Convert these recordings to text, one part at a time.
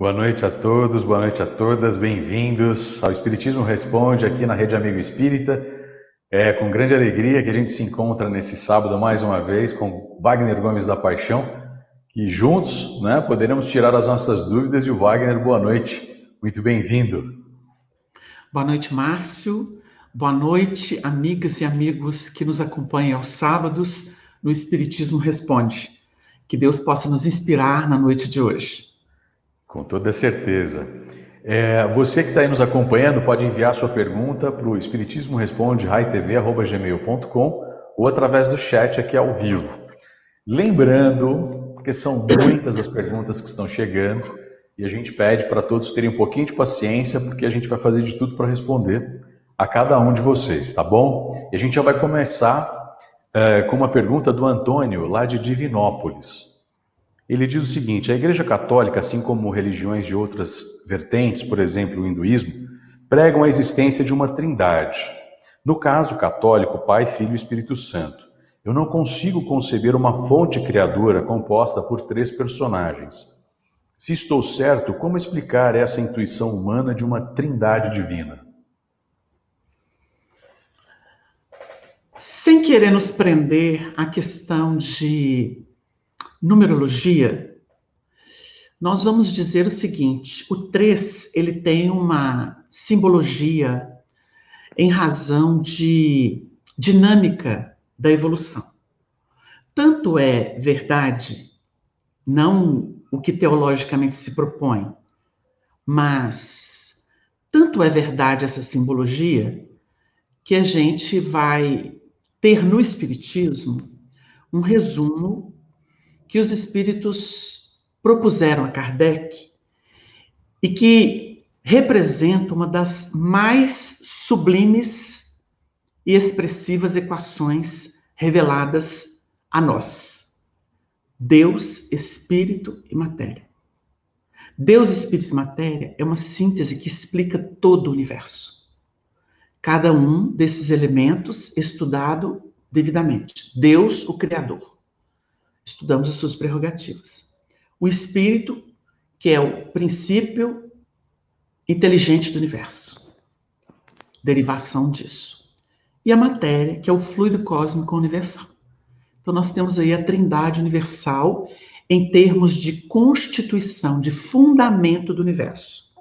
Boa noite a todos, boa noite a todas, bem-vindos ao Espiritismo Responde aqui na Rede Amigo Espírita. É com grande alegria que a gente se encontra nesse sábado mais uma vez com Wagner Gomes da Paixão, que juntos, poderemos tirar as nossas dúvidas. E o Wagner, boa noite, muito bem-vindo. Boa noite, Márcio. Boa noite, amigas e amigos que nos acompanham aos sábados no Espiritismo Responde. Que Deus possa nos inspirar na noite de hoje. Com toda certeza. Você que está aí nos acompanhando pode enviar sua pergunta para o espiritismoresponde@gmail.com ou através do chat aqui ao vivo. Lembrando, porque são muitas as perguntas que estão chegando, e a gente pede para todos terem um pouquinho de paciência, porque a gente vai fazer de tudo para responder a cada um de vocês, tá bom? E a gente já vai começar com uma pergunta do Antônio, lá de Divinópolis. Ele diz o seguinte: a Igreja Católica, assim como religiões de outras vertentes, por exemplo, o hinduísmo, pregam a existência de uma trindade. No caso católico, Pai, Filho e Espírito Santo. Eu não consigo conceber uma fonte criadora composta por 3 personagens. Se estou certo, como explicar essa intuição humana de uma trindade divina? Sem querer nos prender à questão de numerologia, nós vamos dizer o seguinte: o 3, ele tem uma simbologia em razão de dinâmica da evolução. Tanto é verdade, não o que teologicamente se propõe, mas tanto é verdade essa simbologia que a gente vai ter no Espiritismo um resumo que os espíritos propuseram a Kardec e que representa uma das mais sublimes e expressivas equações reveladas a nós: Deus, Espírito e Matéria. Deus, Espírito e Matéria é uma síntese que explica todo o universo. Cada um desses elementos estudado devidamente. Deus, o Criador. Estudamos as suas prerrogativas. O Espírito, que é o princípio inteligente do universo. Derivação disso. E a matéria, que é o fluido cósmico universal. Então nós temos aí a trindade universal em termos de constituição, de fundamento do universo.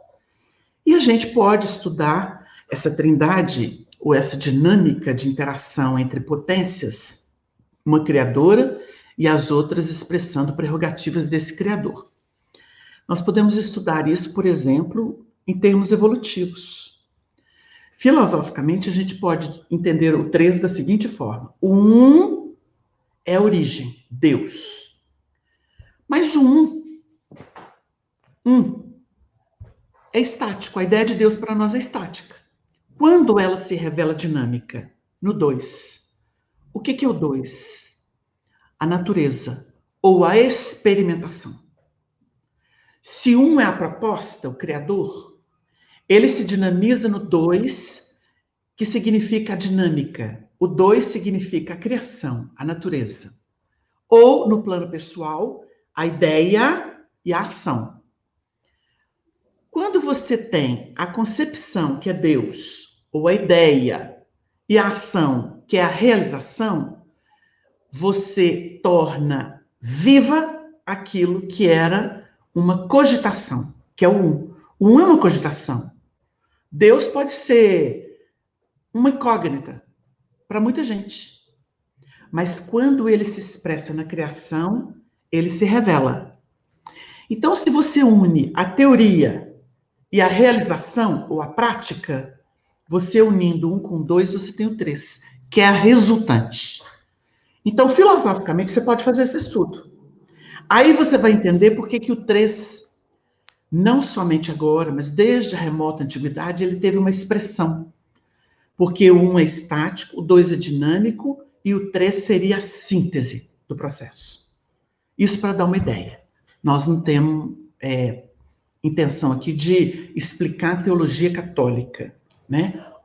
E a gente pode estudar essa trindade, ou essa dinâmica de interação entre potências, uma criadora e as outras expressando prerrogativas desse criador. Nós podemos estudar isso, por exemplo, em termos evolutivos. Filosoficamente, a gente pode entender o 3 da seguinte forma: o 1 é a origem, Deus. Mas o 1 é estático. A ideia de Deus para nós é estática. Quando ela se revela dinâmica? No 2. O que é o 2? A natureza, ou a experimentação. Se 1 é a proposta, o Criador, ele se dinamiza no 2, que significa a dinâmica. O 2 significa a criação, a natureza. Ou, no plano pessoal, a ideia e a ação. Quando você tem a concepção, que é Deus, ou a ideia, e a ação, que é a realização, você torna viva aquilo que era uma cogitação, que é o 1. O 1 é uma cogitação. Deus pode ser uma incógnita para muita gente. Mas quando ele se expressa na criação, ele se revela. Então, se você une a teoria e a realização, ou a prática, você unindo 1 com 2, você tem o 3, que é a resultante. Então, filosoficamente, você pode fazer esse estudo. Aí você vai entender por que o 3, não somente agora, mas desde a remota antiguidade, ele teve uma expressão. Porque o 1 é estático, o 2 é dinâmico e o 3 seria a síntese do processo. Isso para dar uma ideia. Nós não temos intenção aqui de explicar a teologia católica,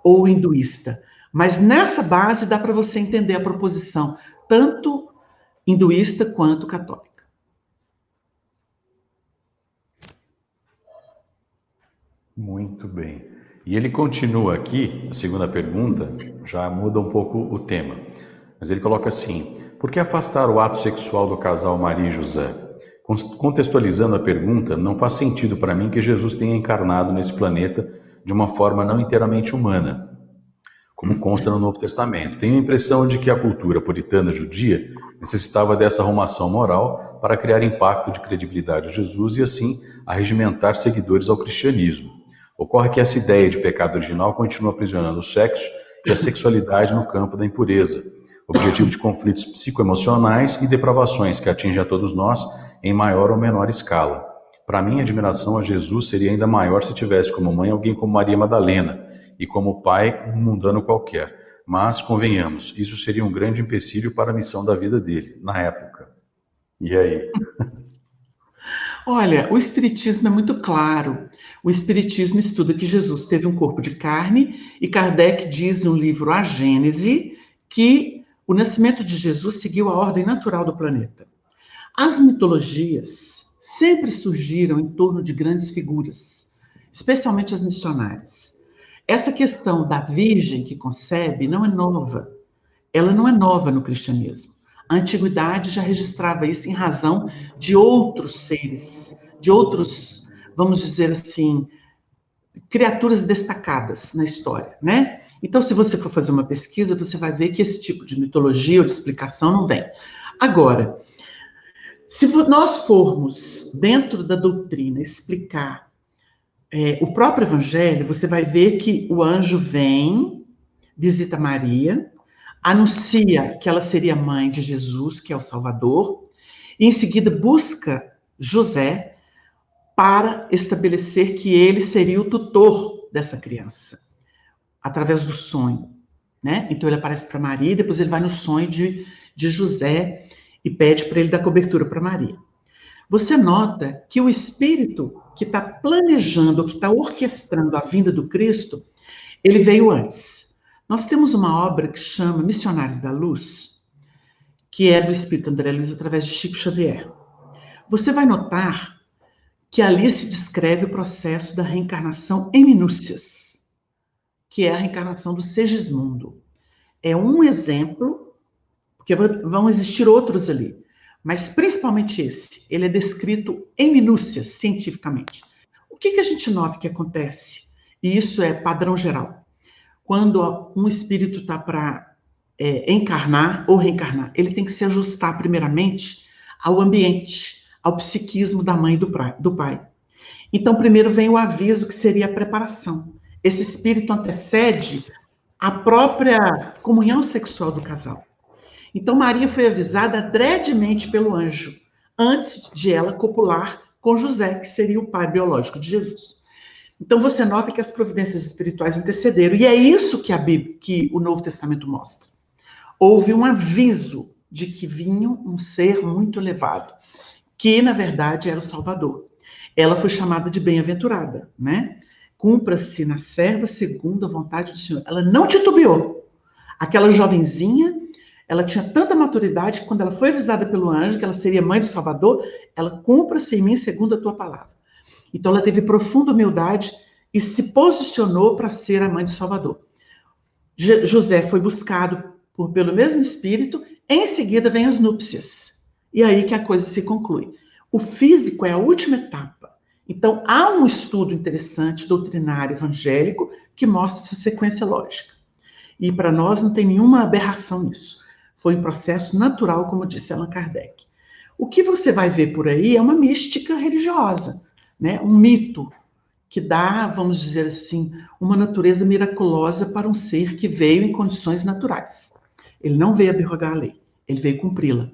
ou hinduísta. Mas nessa base dá para você entender a proposição, tanto hinduísta quanto católica. Muito bem. E ele continua aqui, a segunda pergunta, já muda um pouco o tema. Mas ele coloca assim: por que afastar o ato sexual do casal Maria e José? Contextualizando a pergunta, não faz sentido para mim que Jesus tenha encarnado nesse planeta de uma forma não inteiramente humana, como consta no Novo Testamento. Tenho a impressão de que a cultura puritana judia necessitava dessa arrumação moral para criar impacto de credibilidade a Jesus e, assim, arregimentar seguidores ao cristianismo. Ocorre que essa ideia de pecado original continua aprisionando o sexo e a sexualidade no campo da impureza, objetivo de conflitos psicoemocionais e depravações que atingem a todos nós em maior ou menor escala. Para mim, a admiração a Jesus seria ainda maior se tivesse como mãe alguém como Maria Madalena e como pai um mundano qualquer. Mas, convenhamos, isso seria um grande empecilho para a missão da vida dele, na época. E aí? Olha, o Espiritismo é muito claro. O Espiritismo estuda que Jesus teve um corpo de carne e Kardec diz no livro A Gênese que o nascimento de Jesus seguiu a ordem natural do planeta. As mitologias sempre surgiram em torno de grandes figuras, especialmente as missionárias. Essa questão da virgem que concebe não é nova. Ela não é nova no cristianismo. A antiguidade já registrava isso em razão de outros seres, de outros, vamos dizer assim, criaturas destacadas na história, né? Então, se você for fazer uma pesquisa, você vai ver que esse tipo de mitologia ou de explicação não vem. Agora, se nós formos dentro da doutrina explicar o próprio evangelho, você vai ver que o anjo vem, visita Maria, anuncia que ela seria mãe de Jesus, que é o Salvador, e em seguida busca José para estabelecer que ele seria o tutor dessa criança, através do sonho, né? Então ele aparece para Maria, depois ele vai no sonho de José e pede para ele dar cobertura para Maria. Você nota que o espírito que está planejando, que está orquestrando a vinda do Cristo, ele veio antes. Nós temos uma obra que chama Missionários da Luz, que é do espírito André Luiz através de Chico Xavier. Você vai notar que ali se descreve o processo da reencarnação em minúcias, que é a reencarnação do Segismundo. É um exemplo, porque vão existir outros ali, mas principalmente esse, ele é descrito em minúcias, cientificamente. O que a gente nota que acontece? E isso é padrão geral. Quando um espírito está para encarnar ou reencarnar, ele tem que se ajustar primeiramente ao ambiente, ao psiquismo da mãe e do pai. Então, primeiro vem o aviso, que seria a preparação. Esse espírito antecede a própria comunhão sexual do casal. Então, Maria foi avisada adredemente pelo anjo, antes de ela copular com José, que seria o pai biológico de Jesus. Então, você nota que as providências espirituais antecederam, e é isso que a Bíblia, que o Novo Testamento mostra. Houve um aviso de que vinha um ser muito elevado, que, na verdade, era o Salvador. Ela foi chamada de bem-aventurada, né? Cumpra-se na serva segundo a vontade do Senhor. Ela não titubeou. Aquela jovenzinha, ela tinha tanta maturidade que quando ela foi avisada pelo anjo que ela seria mãe do Salvador, ela cumpra-se em mim segundo a tua palavra. Então ela teve profunda humildade e se posicionou para ser a mãe do Salvador. José foi buscado pelo mesmo Espírito, em seguida vem as núpcias. E aí que a coisa se conclui. O físico é a última etapa. Então há um estudo interessante, doutrinário, evangélico, que mostra essa sequência lógica. E para nós não tem nenhuma aberração nisso. Foi um processo natural, como disse Allan Kardec. O que você vai ver por aí é uma mística religiosa, né? Um mito que dá, vamos dizer assim, uma natureza miraculosa para um ser que veio em condições naturais. Ele não veio abrogar a lei, ele veio cumpri-la.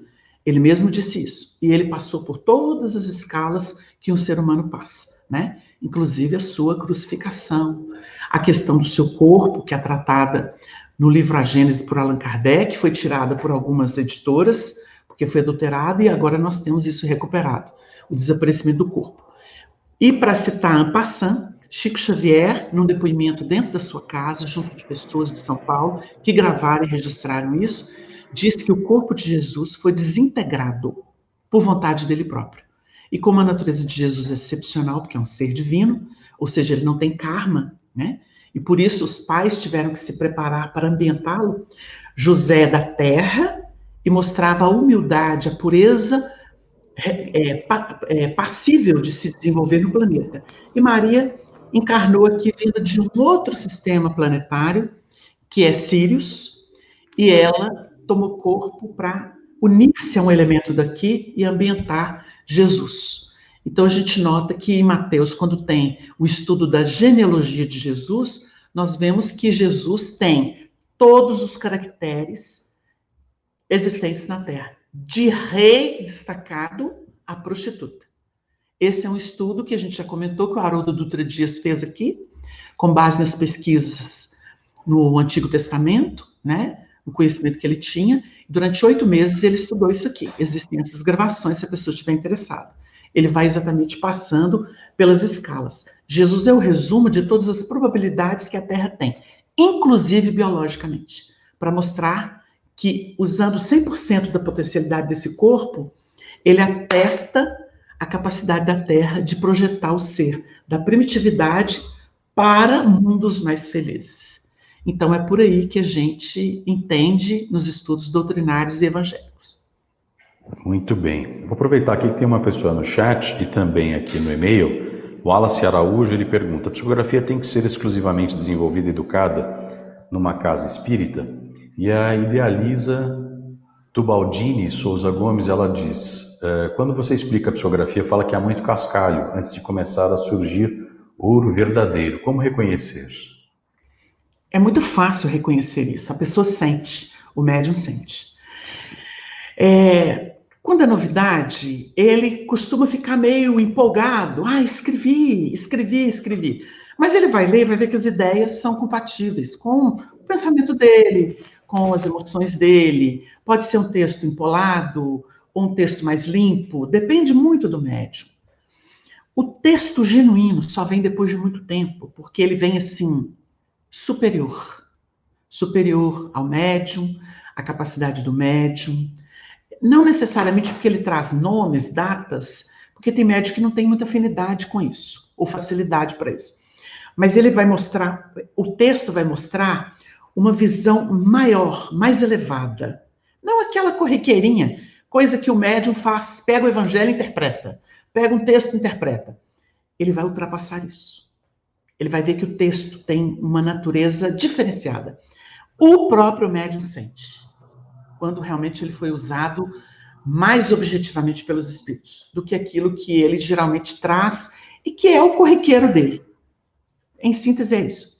Ele mesmo disse isso. E ele passou por todas as escalas que um ser humano passa, né? Inclusive a sua crucificação, a questão do seu corpo, que é tratada no livro A Gênese por Allan Kardec, foi tirada por algumas editoras, porque foi adulterada, e agora nós temos isso recuperado, o desaparecimento do corpo. E para citar en passant, Chico Xavier, num depoimento dentro da sua casa, junto de pessoas de São Paulo, que gravaram e registraram isso, disse que o corpo de Jesus foi desintegrado por vontade dele próprio. E como a natureza de Jesus é excepcional, porque é um ser divino, ou seja, ele não tem karma, né? E por isso os pais tiveram que se preparar para ambientá-lo. José da terra, e mostrava a humildade, a pureza passível de se desenvolver no planeta. E Maria encarnou aqui vinda de um outro sistema planetário, que é Sírius, e ela tomou corpo para unir-se a um elemento daqui e ambientar Jesus. Então a gente nota que em Mateus, quando tem o estudo da genealogia de Jesus, nós vemos que Jesus tem todos os caracteres existentes na Terra, de rei destacado a prostituta. Esse é um estudo que a gente já comentou, que o Haroldo Dutra Dias fez aqui, com base nas pesquisas no Antigo Testamento, né, o conhecimento que ele tinha. Durante 8 meses ele estudou isso aqui. Existem essas gravações, se a pessoa estiver interessada. Ele vai exatamente passando pelas escalas. Jesus é o resumo de todas as probabilidades que a Terra tem, inclusive biologicamente, para mostrar que, usando 100% da potencialidade desse corpo, ele atesta a capacidade da Terra de projetar o ser da primitividade para mundos mais felizes. Então, é por aí que a gente entende nos estudos doutrinários e evangélicos. Muito bem. Vou aproveitar aqui que tem uma pessoa no chat e também aqui no e-mail. O Wallace Araújo, ele pergunta: a psicografia tem que ser exclusivamente desenvolvida e educada numa casa espírita? E a Idealiza Tubaldini Souza Gomes, ela diz: quando você explica a psicografia, fala que há muito cascalho antes de começar a surgir ouro verdadeiro. Como reconhecer? É muito fácil reconhecer isso. A pessoa sente, o médium sente. Quando é novidade, ele costuma ficar meio empolgado. Escrevi. Mas ele vai ler e vai ver que as ideias são compatíveis com o pensamento dele, com as emoções dele. Pode ser um texto empolado ou um texto mais limpo, depende muito do médium. O texto genuíno só vem depois de muito tempo, porque ele vem assim, superior ao médium, à capacidade do médium. Não necessariamente porque ele traz nomes, datas, porque tem médium que não tem muita afinidade com isso, ou facilidade para isso. Mas ele vai mostrar, o texto vai mostrar uma visão maior, mais elevada. Não aquela corriqueirinha, coisa que o médium faz, pega o evangelho e interpreta, pega um texto e interpreta. Ele vai ultrapassar isso. Ele vai ver que o texto tem uma natureza diferenciada. O próprio médium sente, quando realmente ele foi usado mais objetivamente pelos espíritos, do que aquilo que ele geralmente traz e que é o corriqueiro dele. Em síntese, é isso.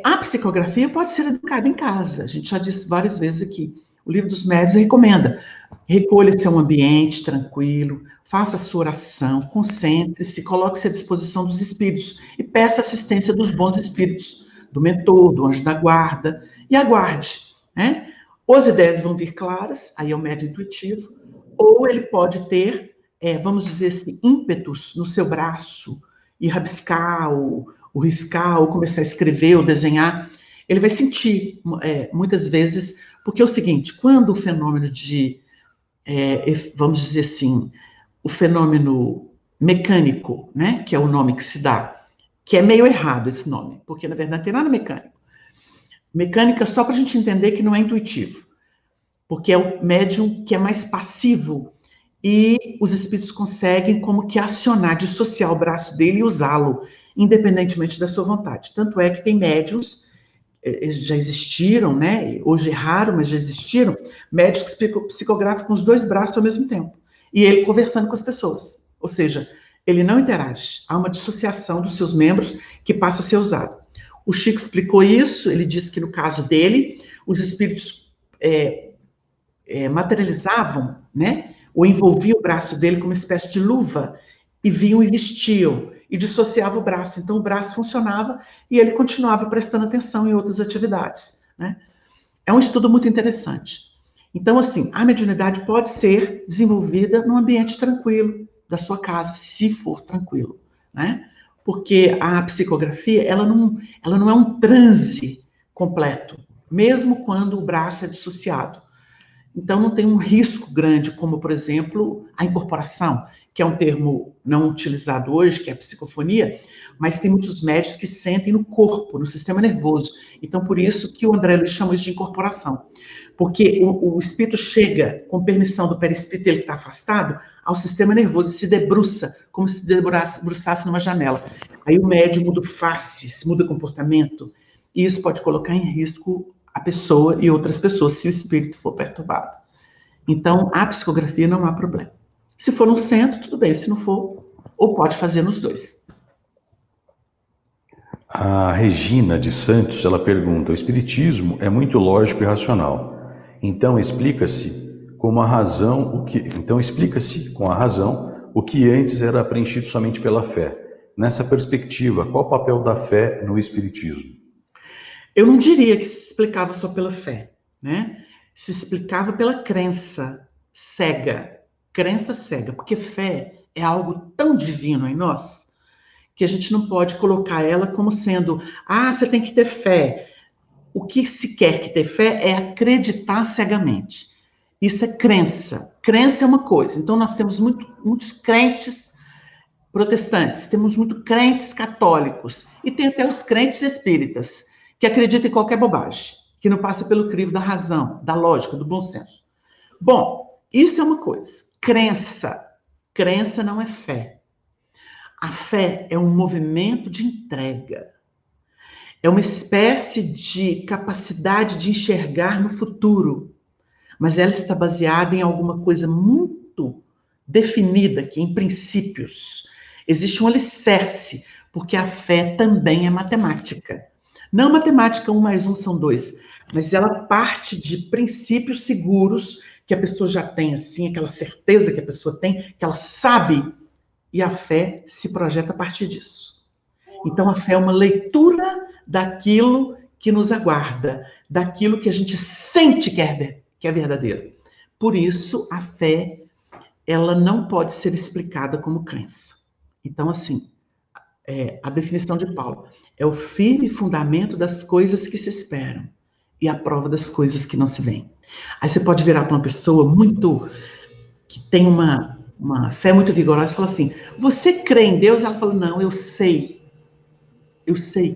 A psicografia pode ser educada em casa. A gente já disse várias vezes aqui. O Livro dos Médiuns recomenda. Recolha-se a um ambiente tranquilo, faça a sua oração, concentre-se, coloque-se à disposição dos espíritos e peça assistência dos bons espíritos, do mentor, do anjo da guarda, e aguarde, né? Ou as ideias vão vir claras, aí é o médium intuitivo, ou ele pode ter, vamos dizer assim, ímpetos no seu braço, e rabiscar, ou riscar, ou começar a escrever, ou desenhar. Ele vai sentir, muitas vezes, porque é o seguinte, quando o fenômeno vamos dizer assim, o fenômeno mecânico, né, que é o nome que se dá, que é meio errado esse nome, porque na verdade não tem nada mecânico. Mecânica só para a gente entender que não é intuitivo, porque é o médium que é mais passivo e os espíritos conseguem como que acionar, dissociar o braço dele e usá-lo, independentemente da sua vontade. Tanto é que tem médiums, já existiram, né? Hoje é raro, mas já existiram, médiums que psicografam com os 2 braços ao mesmo tempo, e ele conversando com as pessoas, ou seja, ele não interage, há uma dissociação dos seus membros que passa a ser usado. O Chico explicou isso, ele disse que no caso dele, os espíritos materializavam, né, ou envolviam o braço dele como uma espécie de luva, e vinham e vestiam, e dissociava o braço. Então o braço funcionava e ele continuava prestando atenção em outras atividades, né? É um estudo muito interessante. Então, assim, a mediunidade pode ser desenvolvida num ambiente tranquilo da sua casa, se for tranquilo, né? Porque a psicografia, ela não é um transe completo, mesmo quando o braço é dissociado. Então, não tem um risco grande, como, por exemplo, a incorporação, que é um termo não utilizado hoje, que é a psicofonia, mas tem muitos médios que sentem no corpo, no sistema nervoso. Então, por isso que o André Luiz chama isso de incorporação. Porque o espírito chega, com permissão do perispírito, ele que está afastado, ao sistema nervoso e se debruça, como se debruçasse numa janela. Aí o médium muda faces, muda comportamento, e isso pode colocar em risco a pessoa e outras pessoas, se o espírito for perturbado. Então, a psicografia não há problema. Se for no centro, tudo bem. Se não for, ou pode fazer nos dois. A Regina de Santos, ela pergunta: o espiritismo é muito lógico e racional. Então explica-se com a razão o que antes era preenchido somente pela fé. Nessa perspectiva, qual o papel da fé no espiritismo? Eu não diria que se explicava só pela fé, né? Se explicava pela crença cega, porque fé é algo tão divino em nós que a gente não pode colocar ela como sendo, você tem que ter fé. O que se quer que ter fé é acreditar cegamente. Isso é crença. Crença é uma coisa. Então nós temos muitos crentes protestantes, temos muitos crentes católicos e tem até os crentes espíritas que acreditam em qualquer bobagem, que não passa pelo crivo da razão, da lógica, do bom senso. Bom, isso é uma coisa. Crença não é fé. A fé é um movimento de entrega. É uma espécie de capacidade de enxergar no futuro. Mas ela está baseada em alguma coisa muito definida aqui, em princípios. Existe um alicerce, porque a fé também é matemática. Não matemática 1 mais 1 são 2, mas ela parte de princípios seguros que a pessoa já tem, assim, aquela certeza que a pessoa tem, que ela sabe, e a fé se projeta a partir disso. Então, a fé é uma leitura daquilo que nos aguarda, daquilo que a gente sente que é verdadeiro. Por isso, a fé, ela não pode ser explicada como crença. Então, assim, a definição de Paulo é o firme fundamento das coisas que se esperam e a prova das coisas que não se veem. Aí você pode virar para uma pessoa que tem uma fé muito vigorosa e falar assim: você crê em Deus? Ela fala: não, eu sei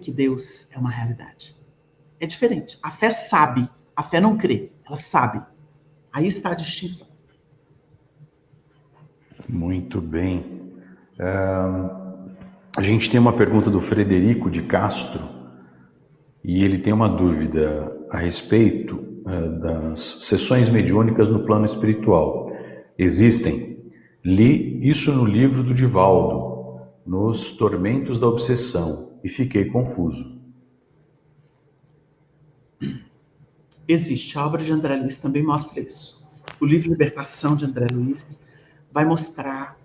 que Deus é uma realidade. É diferente. A fé sabe, a fé não crê, ela sabe. Aí está a distinção. Muito bem. A gente tem uma pergunta do Frederico de Castro e ele tem uma dúvida a respeito das sessões mediúnicas no plano espiritual. Existem? Li isso no livro do Divaldo, Nos Tormentos da Obsessão, e fiquei confuso. Existe. A obra de André Luiz também mostra isso. O livro Libertação de André Luiz vai mostrar,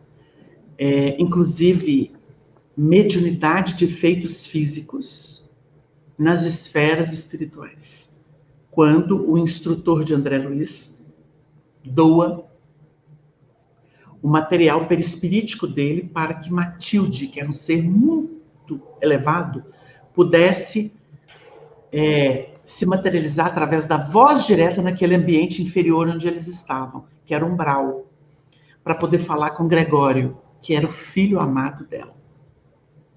inclusive, mediunidade de efeitos físicos nas esferas espirituais. Quando o instrutor de André Luiz doa o material perispirítico dele para que Matilde, que era um ser muito elevado, pudesse se materializar através da voz direta naquele ambiente inferior onde eles estavam, que era umbral, para poder falar com Gregório, que era o filho amado dela.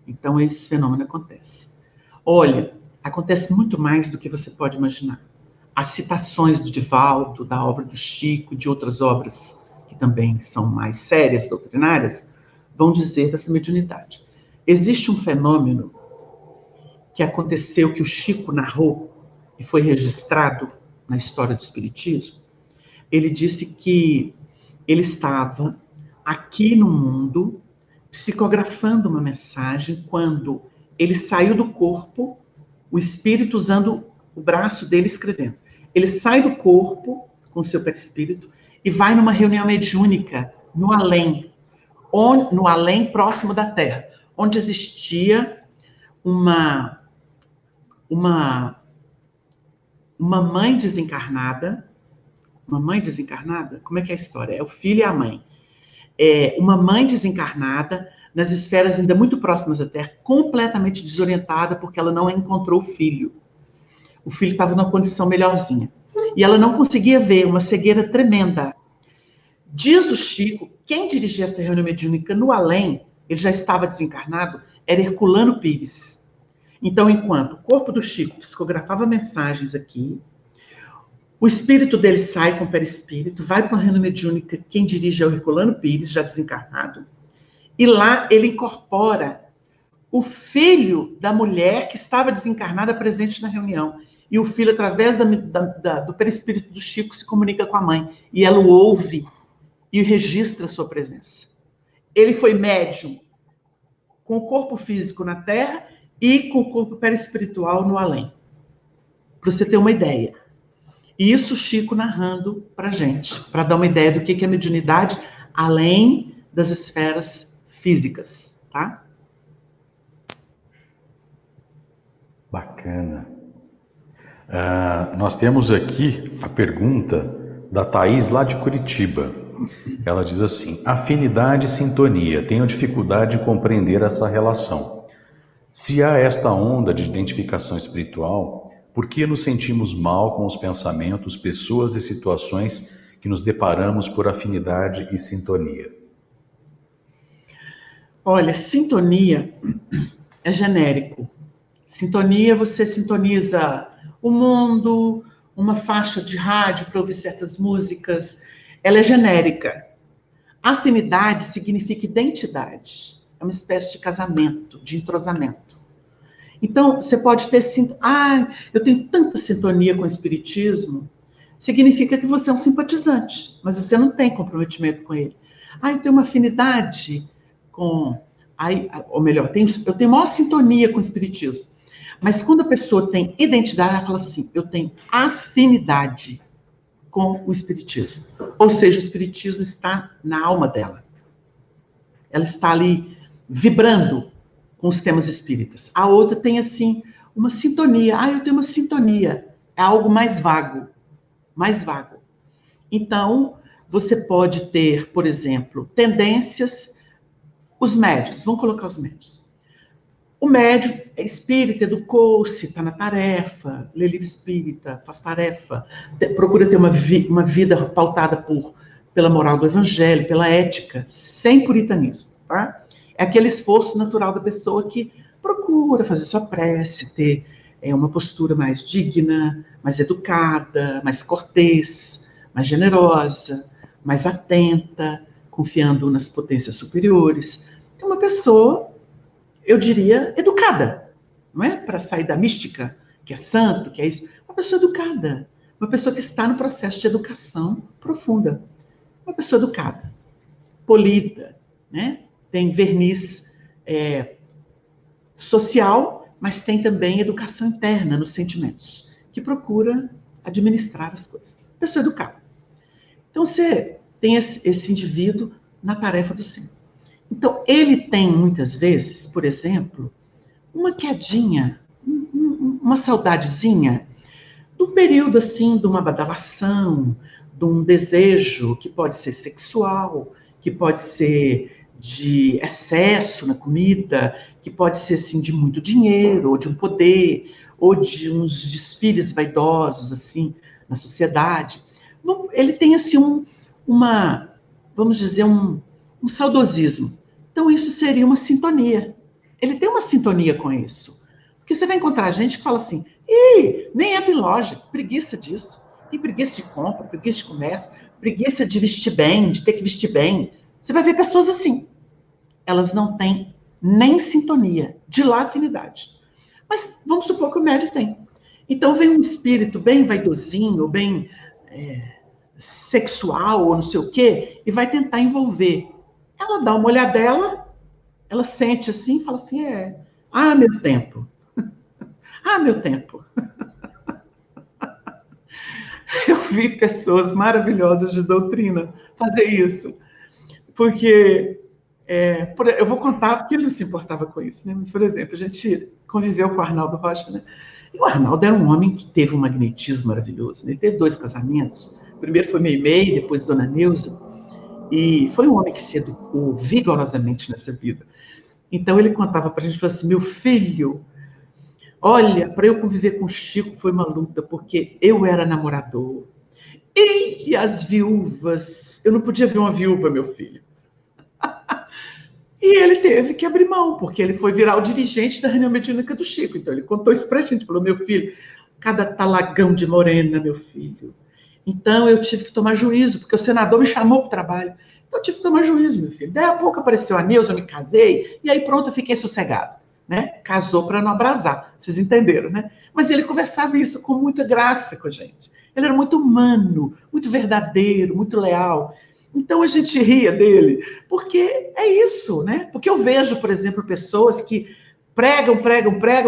Então, esse fenômeno acontece. Olha, acontece muito mais do que você pode imaginar. As citações do Divaldo, da obra do Chico, de outras obras que também são mais sérias, doutrinárias, vão dizer dessa mediunidade. Existe um fenômeno que aconteceu, que o Chico narrou e foi registrado na história do Espiritismo. Ele disse que ele estava aqui no mundo psicografando uma mensagem quando ele saiu do corpo, o espírito usando o braço dele escrevendo. Ele sai do corpo com seu perispírito e vai numa reunião mediúnica no além próximo da Terra, onde existia uma mãe desencarnada. Uma mãe desencarnada? Como é que é a história? É o filho e a mãe. Uma mãe desencarnada nas esferas ainda muito próximas da Terra, completamente desorientada porque ela não encontrou o filho. O filho estava numa condição melhorzinha. E ela não conseguia ver, uma cegueira tremenda. Diz o Chico Quem dirigia essa reunião mediúnica no além, ele já estava desencarnado, era Herculano Pires. Então, enquanto o corpo do Chico psicografava mensagens aqui, o espírito dele sai com o perispírito, vai para uma reunião mediúnica, quem dirige é o Herculano Pires, já desencarnado, e lá ele incorpora o filho da mulher que estava desencarnada presente na reunião. E o filho, através do perispírito do Chico, se comunica com a mãe. E ela o ouve e registra a sua presença. Ele foi médium com o corpo físico na Terra e com o corpo perispiritual no além. Para você ter uma ideia. E isso o Chico narrando para a gente, para dar uma ideia do que é mediunidade além das esferas físicas, tá? Bacana. Nós temos aqui a pergunta da Thaís, lá de Curitiba. Ela diz assim: afinidade e sintonia. Tenho dificuldade em compreender essa relação. Se há esta onda de identificação espiritual, por que nos sentimos mal com os pensamentos, pessoas e situações que nos deparamos por afinidade e sintonia? Olha, sintonia é genérico. Sintonia, você sintoniza o mundo, uma faixa de rádio para ouvir certas músicas. Ela é genérica. Afinidade significa identidade. É uma espécie de casamento, de entrosamento. Então, você pode ter... eu tenho tanta sintonia com o espiritismo. Significa que você é um simpatizante, mas você não tem comprometimento com ele. Eu tenho uma afinidade com... ou melhor, eu tenho maior sintonia com o espiritismo. Mas quando a pessoa tem identidade, ela fala assim: eu tenho afinidade com o espiritismo. Ou seja, o espiritismo está na alma dela. Ela está ali vibrando com os temas espíritas. A outra tem, assim, uma sintonia. Eu tenho uma sintonia. É algo mais vago. Mais vago. Então, você pode ter, por exemplo, tendências... Os médiuns, vamos colocar os médiuns. O médium é espírita, educou-se, está na tarefa, lê livro espírita, faz tarefa, procura ter uma vida pautada pela moral do evangelho, pela ética, sem puritanismo. Tá? É aquele esforço natural da pessoa que procura fazer sua prece, ter uma postura mais digna, mais educada, mais cortês, mais generosa, mais atenta, confiando nas potências superiores. É uma pessoa, eu diria, educada, não é? Para sair da mística, que é santo, que é isso. Uma pessoa educada, uma pessoa que está no processo de educação profunda. Uma pessoa educada, polida, né? Tem verniz social, mas tem também educação interna nos sentimentos, que procura administrar as coisas. Pessoa educada. Então, você tem esse indivíduo na tarefa do Senhor. Então, ele tem, muitas vezes, por exemplo, uma quedinha, uma saudadezinha, do período, assim, de uma badalação, de um desejo que pode ser sexual, que pode ser de excesso na comida, que pode ser, assim, de muito dinheiro, ou de um poder, ou de uns desfiles vaidosos, assim, na sociedade. Ele tem, assim, vamos dizer, um saudosismo. Então, isso seria uma sintonia. Ele tem uma sintonia com isso. Porque você vai encontrar gente que fala assim: nem entra em loja, preguiça disso. Tem preguiça de compra, preguiça de comércio, preguiça de vestir bem, de ter que vestir bem. Você vai ver pessoas assim. Elas não têm nem sintonia, de lá afinidade. Mas vamos supor que o médium tem. Então, vem um espírito bem vaidosinho, bem sexual, ou não sei o quê, e vai tentar envolver. Ela dá uma olhadela, ela sente assim, fala assim: meu tempo. Meu tempo. Eu vi pessoas maravilhosas de doutrina fazer isso. Porque, eu vou contar porque ele não se importava com isso, né? Mas, por exemplo, a gente conviveu com o Arnaldo Rocha, né? E o Arnaldo era um homem que teve um magnetismo maravilhoso, né? Ele teve 2 casamentos. O primeiro foi Meimei, depois Dona Neuza. E foi um homem que se educou vigorosamente nessa vida. Então, ele contava para a gente, falou assim: meu filho, olha, para eu conviver com o Chico foi uma luta, porque eu era namorador. E as viúvas... Eu não podia ver uma viúva, meu filho. E ele teve que abrir mão, porque ele foi virar o dirigente da reunião mediúnica do Chico. Então ele contou isso pra gente, falou, meu filho, cada talagão de morena, meu filho. Então eu tive que tomar juízo, porque o senador me chamou para o trabalho. Então eu tive que tomar juízo, meu filho. Daí a pouco apareceu a Neuza, eu me casei, e aí pronto, eu fiquei sossegado. Né? Casou para não abrasar, vocês entenderam, né? Mas ele conversava isso com muita graça com a gente. Ele era muito humano, muito verdadeiro, muito leal. Então a gente ria dele, porque é isso, né? Porque eu vejo, por exemplo, pessoas que pregam,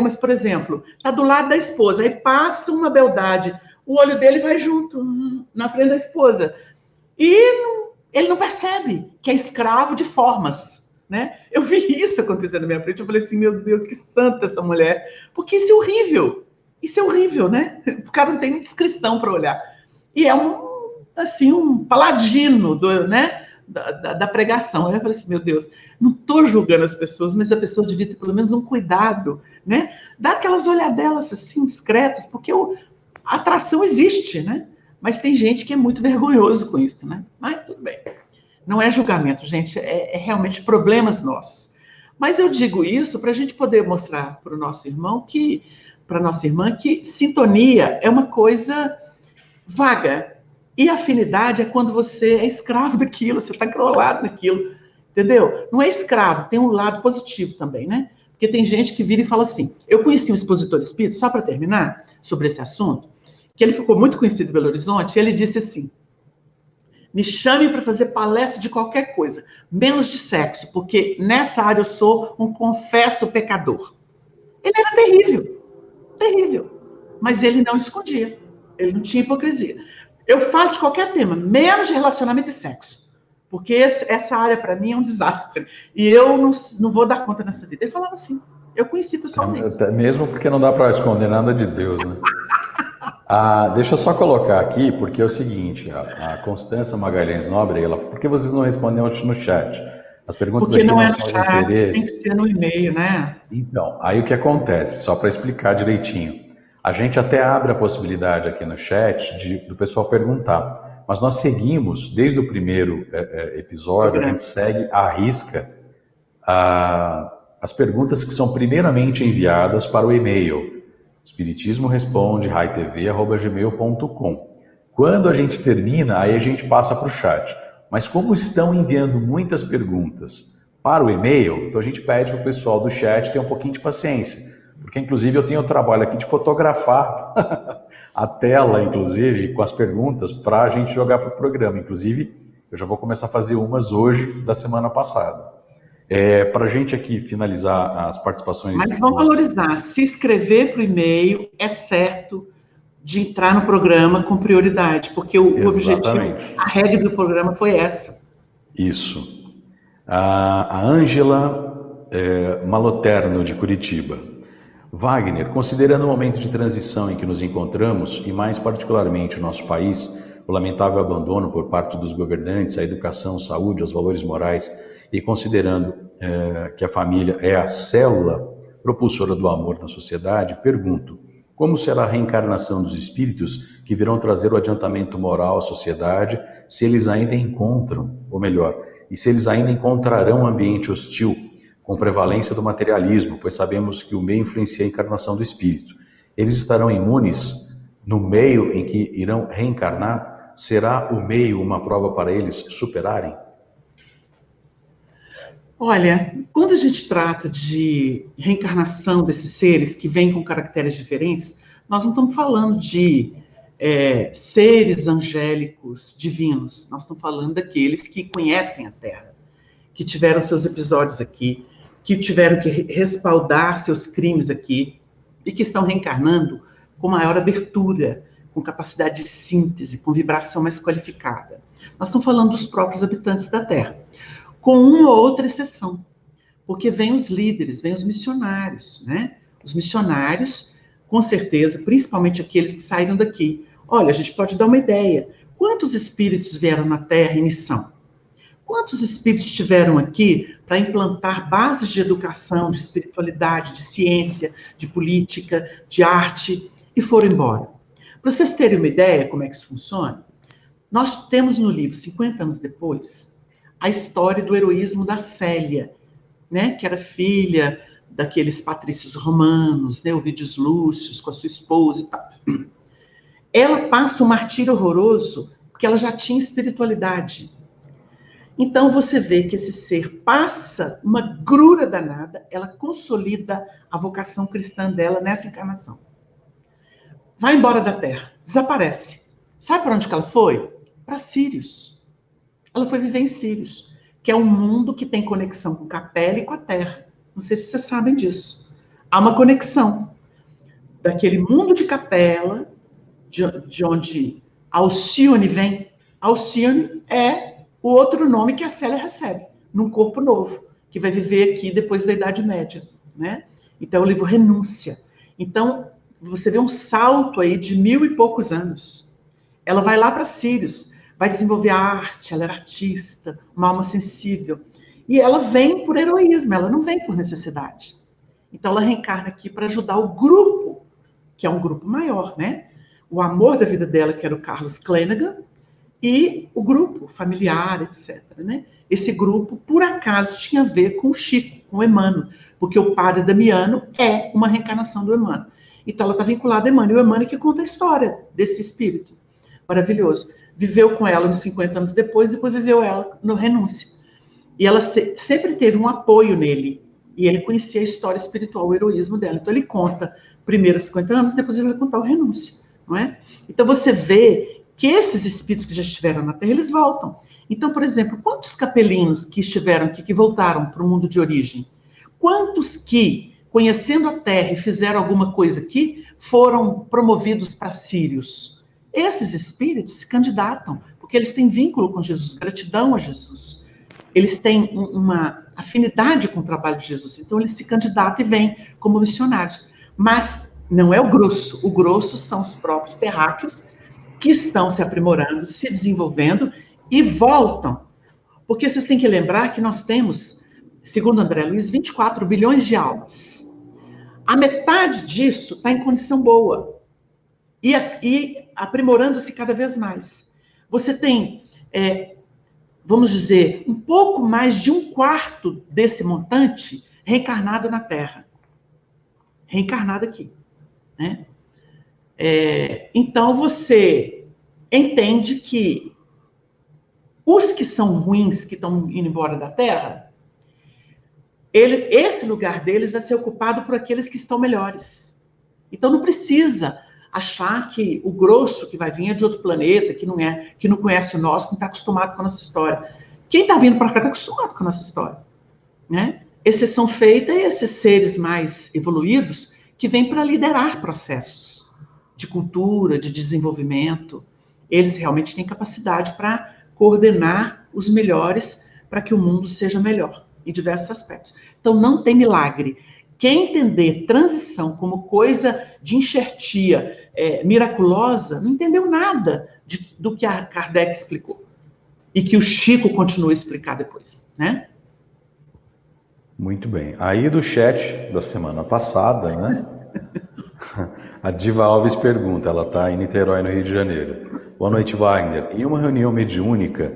mas, por exemplo, tá do lado da esposa, aí passa uma beldade, o olho dele vai junto, na frente da esposa. E ele não percebe que é escravo de formas, né? Eu vi isso acontecer na minha frente, eu falei assim, meu Deus, que santa essa mulher, porque isso é horrível, né? O cara não tem nem descrição para olhar. E é um paladino né, da pregação. Aí eu falei assim, meu Deus, não estou julgando as pessoas, mas a pessoa devia ter pelo menos um cuidado, né? Dá aquelas olhadelas assim, discretas, porque a atração existe, né? Mas tem gente que é muito vergonhoso com isso, né? Mas tudo bem. Não é julgamento, gente, é realmente problemas nossos. Mas eu digo isso para a gente poder mostrar para o nosso irmão para nossa irmã, que sintonia é uma coisa vaga. E afinidade é quando você é escravo daquilo, você está enrolado naquilo, entendeu? Não é escravo, tem um lado positivo também, né? Porque tem gente que vira e fala assim, eu conheci um expositor espírita, só para terminar, sobre esse assunto, que ele ficou muito conhecido em Belo Horizonte, e ele disse assim, me chame para fazer palestra de qualquer coisa, menos de sexo, porque nessa área eu sou um confesso pecador. Ele era terrível, terrível, mas ele não escondia, ele não tinha hipocrisia. Eu falo de qualquer tema, menos de relacionamento e sexo. Porque essa área, para mim, é um desastre. E eu não vou dar conta nessa vida. Ele falava assim. Eu conheci pessoalmente. Mesmo porque não dá para esconder nada de Deus, né? Deixa eu só colocar aqui, porque é o seguinte, a Constância Magalhães Nobre, por que vocês não respondem no chat? As perguntas porque aqui não é não no são chat, de interesse. tem que ser no e-mail, né? Então, aí o que acontece, só para explicar direitinho, a gente até abre a possibilidade aqui no chat do pessoal perguntar, mas nós seguimos, desde o primeiro episódio, a gente segue à risca as perguntas que são primeiramente enviadas para o e-mail, espiritismoresponde@gmail.com. Quando a gente termina, aí a gente passa para o chat. Mas como estão enviando muitas perguntas para o e-mail, então a gente pede para o pessoal do chat ter um pouquinho de paciência. Porque, inclusive, eu tenho o trabalho aqui de fotografar a tela, inclusive, com as perguntas, para a gente jogar para o programa. Inclusive, eu já vou começar a fazer umas hoje da semana passada. Para a gente aqui finalizar as participações... Mas vamos valorizar. Se inscrever para o e-mail é certo de entrar no programa com prioridade, porque o objetivo, a regra do programa foi essa. Isso. A Ângela Maloterno, de Curitiba. Wagner, considerando o momento de transição em que nos encontramos, e mais particularmente o nosso país, o lamentável abandono por parte dos governantes à educação, saúde, aos valores morais, e considerando que a família é a célula propulsora do amor na sociedade, pergunto, como será a reencarnação dos espíritos que virão trazer o adiantamento moral à sociedade, se eles ainda encontram, ou melhor, e se eles ainda encontrarão um ambiente hostil, com prevalência do materialismo, pois sabemos que o meio influencia a encarnação do espírito. Eles estarão imunes no meio em que irão reencarnar? Será o meio uma prova para eles superarem? Olha, quando a gente trata de reencarnação desses seres que vêm com caracteres diferentes, nós não estamos falando de seres angélicos divinos, nós estamos falando daqueles que conhecem a Terra, que tiveram seus episódios aqui, que tiveram que respaldar seus crimes aqui e que estão reencarnando com maior abertura, com capacidade de síntese, com vibração mais qualificada. Nós estamos falando dos próprios habitantes da Terra, com uma ou outra exceção, porque vêm os líderes, vêm os missionários, né? Os missionários, com certeza, principalmente aqueles que saíram daqui. Olha, a gente pode dar uma ideia. Quantos espíritos vieram na Terra em missão? Quantos espíritos estiveram aqui para implantar bases de educação, de espiritualidade, de ciência, de política, de arte, e foram embora? Para vocês terem uma ideia como é que isso funciona, nós temos no livro, 50 anos depois, a história do heroísmo da Célia, né, que era filha daqueles patrícios romanos, né, Ovídios Lúcius, com a sua esposa e tal. Ela passa um martírio horroroso, porque ela já tinha espiritualidade. Então você vê que esse ser passa uma grura danada, ela consolida a vocação cristã dela nessa encarnação. Vai embora da Terra, desaparece. Sabe para onde que ela foi? Para Sírios. Ela foi viver em Sírios, que é um mundo que tem conexão com Capela e com a Terra. Não sei se vocês sabem disso. Há uma conexão daquele mundo de Capela, de onde Alcione vem. Alcione é o outro nome que a Célia recebe, num corpo novo, que vai viver aqui depois da Idade Média, né? Então, é o livro Renúncia. Então, você vê um salto aí de 1000 e poucos anos. Ela vai lá para Sírios, vai desenvolver a arte, ela era artista, uma alma sensível. E ela vem por heroísmo, ela não vem por necessidade. Então, ela reencarna aqui para ajudar o grupo, que é um grupo maior, né? O amor da vida dela, que era o Carlos Clenaghan, e o grupo familiar, etc. Né? Esse grupo, por acaso, tinha a ver com o Chico, com o Emmanuel, porque o padre Damiano é uma reencarnação do Emmanuel. Então, ela está vinculada a Emmanuel, e o Emmanuel que conta a história desse espírito maravilhoso. Viveu com ela uns 50 anos depois viveu ela no Renúncia. E ela sempre teve um apoio nele, e ele conhecia a história espiritual, o heroísmo dela. Então, ele conta primeiro os 50 anos, depois ele vai contar o Renúncia, não é? Então, você vê que esses espíritos que já estiveram na Terra, eles voltam. Então, por exemplo, quantos capelinos que estiveram aqui, que voltaram para o mundo de origem? Quantos que, conhecendo a Terra e fizeram alguma coisa aqui, foram promovidos para Sírios? Esses espíritos se candidatam, porque eles têm vínculo com Jesus, gratidão a Jesus. Eles têm uma afinidade com o trabalho de Jesus, então eles se candidatam e vêm como missionários. Mas não é o grosso são os próprios terráqueos, que estão se aprimorando, se desenvolvendo e voltam. Porque vocês têm que lembrar que nós temos, segundo André Luiz, 24 bilhões de almas. A metade disso está em condição boa e aprimorando-se cada vez mais. Você tem, vamos dizer, um pouco mais de 1/4 desse montante reencarnado na Terra. Reencarnado aqui, né? Então, você entende que os que são ruins, que estão indo embora da Terra, esse lugar deles vai ser ocupado por aqueles que estão melhores. Então, não precisa achar que o grosso que vai vir é de outro planeta, que não conhece o nosso, que não está acostumado com a nossa história. Quem está vindo para cá está acostumado com a nossa história, né? Exceção feita esses seres mais evoluídos que vêm para liderar processos de cultura, de desenvolvimento. Eles realmente têm capacidade para coordenar os melhores para que o mundo seja melhor, em diversos aspectos. Então, não tem milagre. Quem entender transição como coisa de enxertia miraculosa, não entendeu nada do que a Kardec explicou. E que o Chico continua a explicar depois, né? Muito bem. Aí do chat da semana passada, né? A Diva Alves pergunta, ela está em Niterói, no Rio de Janeiro. Boa noite, Wagner. Em uma reunião mediúnica,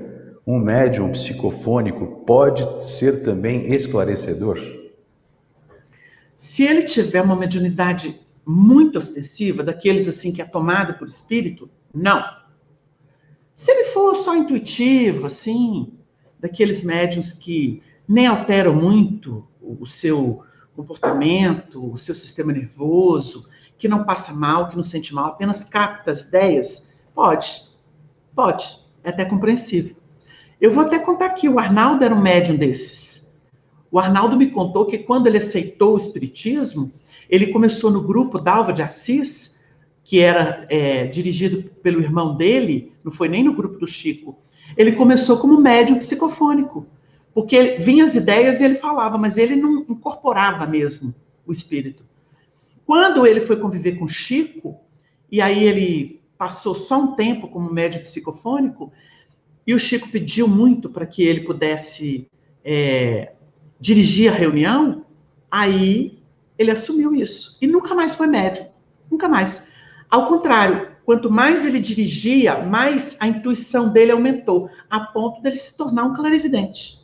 um médium psicofônico pode ser também esclarecedor? Se ele tiver uma mediunidade muito ostensiva, daqueles assim que é tomado por espírito, não. Se ele for só intuitivo, assim, daqueles médiuns que nem alteram muito o seu comportamento, o seu sistema nervoso, que não passa mal, que não sente mal, apenas capta as ideias, pode, é até compreensível. Eu vou até contar aqui, o Arnaldo era um médium desses. O Arnaldo me contou que quando ele aceitou o espiritismo, ele começou no grupo Dalva de Assis, que era dirigido pelo irmão dele, não foi nem no grupo do Chico. Ele começou como médium psicofônico, porque vinham as ideias e ele falava, mas ele não incorporava mesmo o espírito. Quando ele foi conviver com Chico, e aí ele passou só um tempo como médium psicofônico, e o Chico pediu muito para que ele pudesse dirigir a reunião, aí ele assumiu isso. E nunca mais foi médium, nunca mais. Ao contrário, quanto mais ele dirigia, mais a intuição dele aumentou, a ponto dele se tornar um clarividente.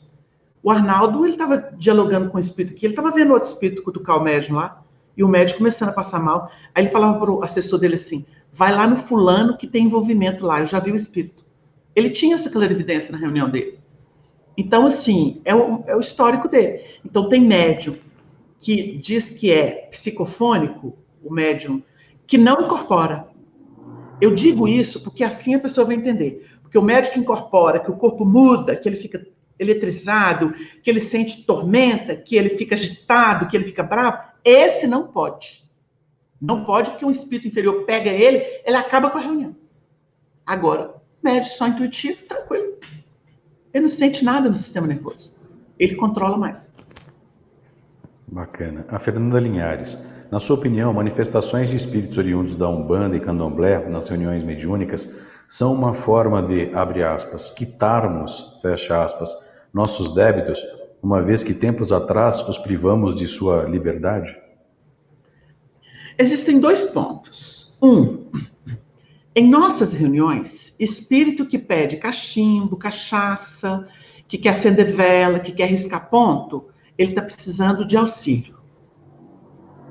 O Arnaldo, ele estava dialogando com o espírito aqui, ele estava vendo outro espírito cutucar o médium lá, e o médium começando a passar mal. Aí ele falava para o assessor dele assim, vai lá no fulano que tem envolvimento lá, eu já vi o espírito. Ele tinha essa clarividência na reunião dele. Então, assim, é o histórico dele. Então, tem médium que diz que é psicofônico, o médium, que não incorpora. Eu digo isso porque assim a pessoa vai entender. Porque o médium que incorpora, que o corpo muda, que ele fica eletrizado, que ele sente tormenta, que ele fica agitado, que ele fica bravo, esse não pode. Não pode porque um espírito inferior pega ele acaba com a reunião. Agora, médium só intuitivo, tranquilo. Ele não sente nada no sistema nervoso. Ele controla mais. Bacana. A Fernanda Linhares. Na sua opinião, manifestações de espíritos oriundos da Umbanda e Candomblé nas reuniões mediúnicas são uma forma de, abre aspas, quitarmos, fecha aspas, nossos débitos, uma vez que tempos atrás os privamos de sua liberdade? Existem dois pontos. Em nossas reuniões, espírito que pede cachimbo, cachaça, que quer acender vela, que quer riscar ponto, ele está precisando de auxílio.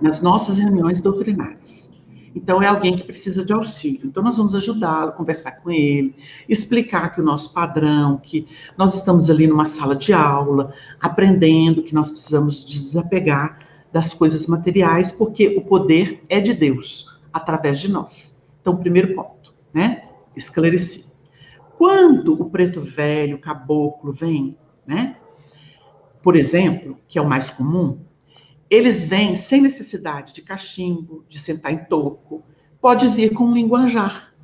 Nas nossas reuniões doutrinárias. Então, é alguém que precisa de auxílio. Então, nós vamos ajudá-lo, conversar com ele, explicar que o nosso padrão, que nós estamos ali numa sala de aula, aprendendo que nós precisamos desapegar das coisas materiais, porque o poder é de Deus, através de nós. Então, primeiro ponto, né? Esclarecer. Quando o preto velho, o caboclo vem, né? Por exemplo, que é o mais comum, eles vêm sem necessidade de cachimbo, de sentar em toco. Pode vir com um linguajar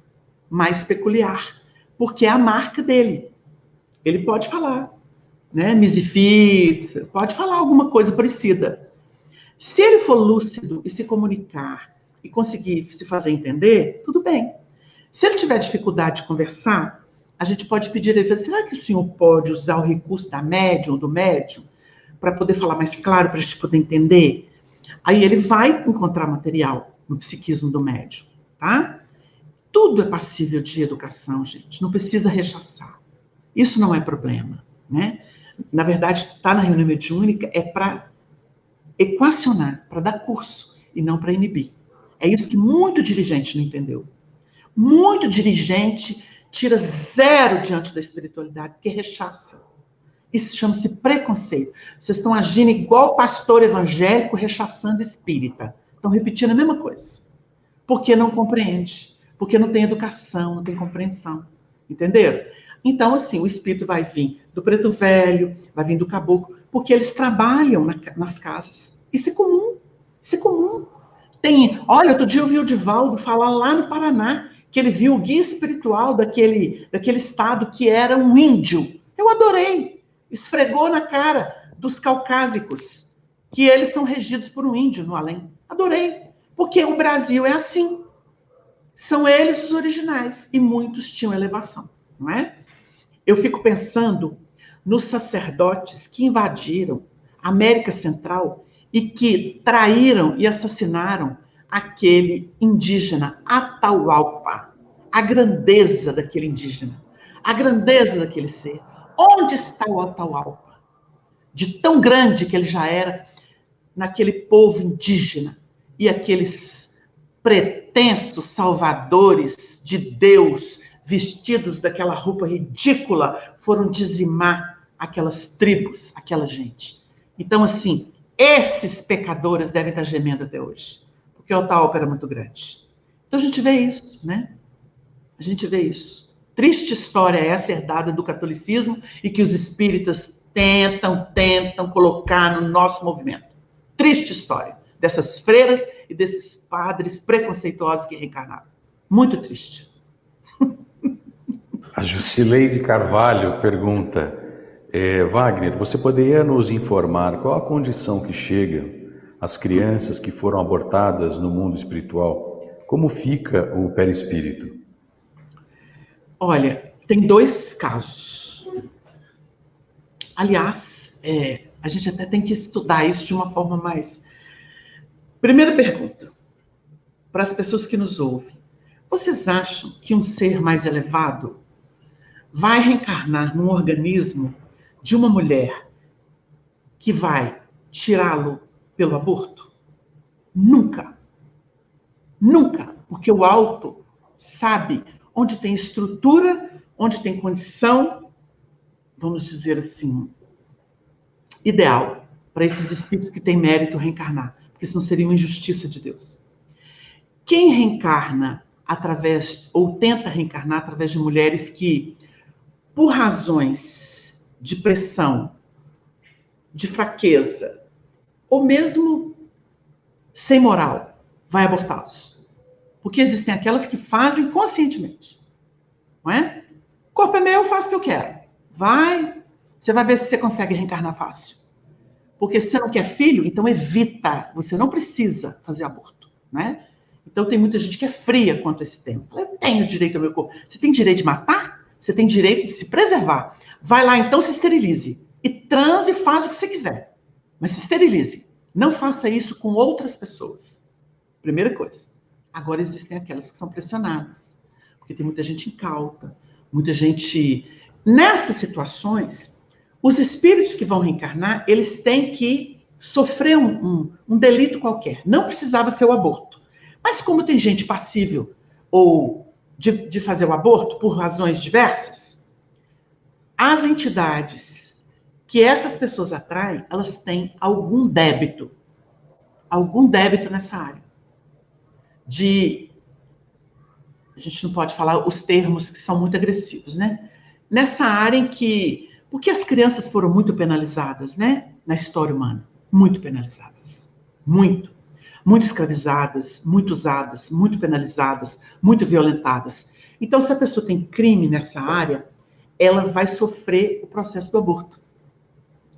mais peculiar, porque é a marca dele. Ele pode falar, né? Misifit, pode falar alguma coisa parecida. Se ele for lúcido e se comunicar e conseguir se fazer entender, tudo bem. Se ele tiver dificuldade de conversar, a gente pode pedir a ele, será que o senhor pode usar o recurso da médium, do médium, para poder falar mais claro, para a gente poder entender? Aí ele vai encontrar material no psiquismo do médium, tá? Tudo é passível de educação, gente, não precisa rechaçar. Isso não é problema, né? Na verdade, estar na reunião mediúnica é para equacionar, para dar curso, e não para inibir. É isso que muito dirigente não entendeu. Muito dirigente tira zero diante da espiritualidade, porque rechaça. Isso chama-se preconceito. Vocês estão agindo igual pastor evangélico rechaçando espírita. Estão repetindo a mesma coisa. Porque não compreende. Porque não tem educação, não tem compreensão. Entenderam? Então, assim, o espírito vai vir do preto velho, vai vir do caboclo, porque eles trabalham nas casas. Isso é comum. Isso é comum. Olha, outro dia eu vi o Divaldo falar lá no Paraná, que ele viu o guia espiritual daquele estado que era um índio. Eu adorei. Esfregou na cara dos caucásicos, que eles são regidos por um índio no além. Adorei, porque o Brasil é assim. São eles os originais, e muitos tinham elevação, não é? Eu fico pensando nos sacerdotes que invadiram a América Central e que traíram e assassinaram aquele indígena, Atahualpa. A grandeza daquele indígena, a grandeza daquele ser. Onde está o Atahualpa? De tão grande que ele já era naquele povo indígena e aqueles pretensos salvadores de Deus vestidos daquela roupa ridícula foram dizimar aquelas tribos, aquela gente. Então, assim, esses pecadores devem estar gemendo até hoje, porque o Atahualpa era muito grande. Então a gente vê isso, né? A gente vê isso. Triste história essa herdada do catolicismo e que os espíritas tentam colocar no nosso movimento. Triste história dessas freiras e desses padres preconceituosos que reencarnaram. Muito triste. A Jusileide Carvalho pergunta, Wagner, você poderia nos informar qual a condição que chega às crianças que foram abortadas no mundo espiritual? Como fica o perispírito? Olha, tem dois casos. Aliás, a gente até tem que estudar isso de uma forma mais... Primeira pergunta, para as pessoas que nos ouvem. Vocês acham que um ser mais elevado vai reencarnar num organismo de uma mulher que vai tirá-lo pelo aborto? Nunca. Nunca. Porque o alto sabe onde tem estrutura, onde tem condição, vamos dizer assim, ideal para esses espíritos que têm mérito reencarnar, porque senão seria uma injustiça de Deus. Quem reencarna através, ou tenta reencarnar através de mulheres que, por razões de pressão, de fraqueza, ou mesmo sem moral, vai abortá-los. Porque existem aquelas que fazem conscientemente. Não é? O corpo é meu, eu faço o que eu quero. Vai, você vai ver se você consegue reencarnar fácil. Porque se você não quer filho, então evita. Você não precisa fazer aborto, né? Então tem muita gente que é fria quanto a esse tema. Eu tenho direito ao meu corpo. Você tem direito de matar? Você tem direito de se preservar. Vai lá, então, se esterilize. E transe e faz o que você quiser. Mas se esterilize. Não faça isso com outras pessoas. Primeira coisa. Agora existem aquelas que são pressionadas. Porque tem muita gente incauta. Muita gente... Nessas situações, os espíritos que vão reencarnar, eles têm que sofrer um delito qualquer. Não precisava ser o aborto. Mas como tem gente passível ou de fazer o aborto por razões diversas, as entidades que essas pessoas atraem, elas têm algum débito nessa área. A gente não pode falar os termos que são muito agressivos, né? Nessa área em que... Porque as crianças foram muito penalizadas, né? Na história humana. Muito penalizadas. Muito. Muito escravizadas, muito usadas, muito penalizadas, muito violentadas. Então, se a pessoa tem crime nessa área, ela vai sofrer o processo do aborto.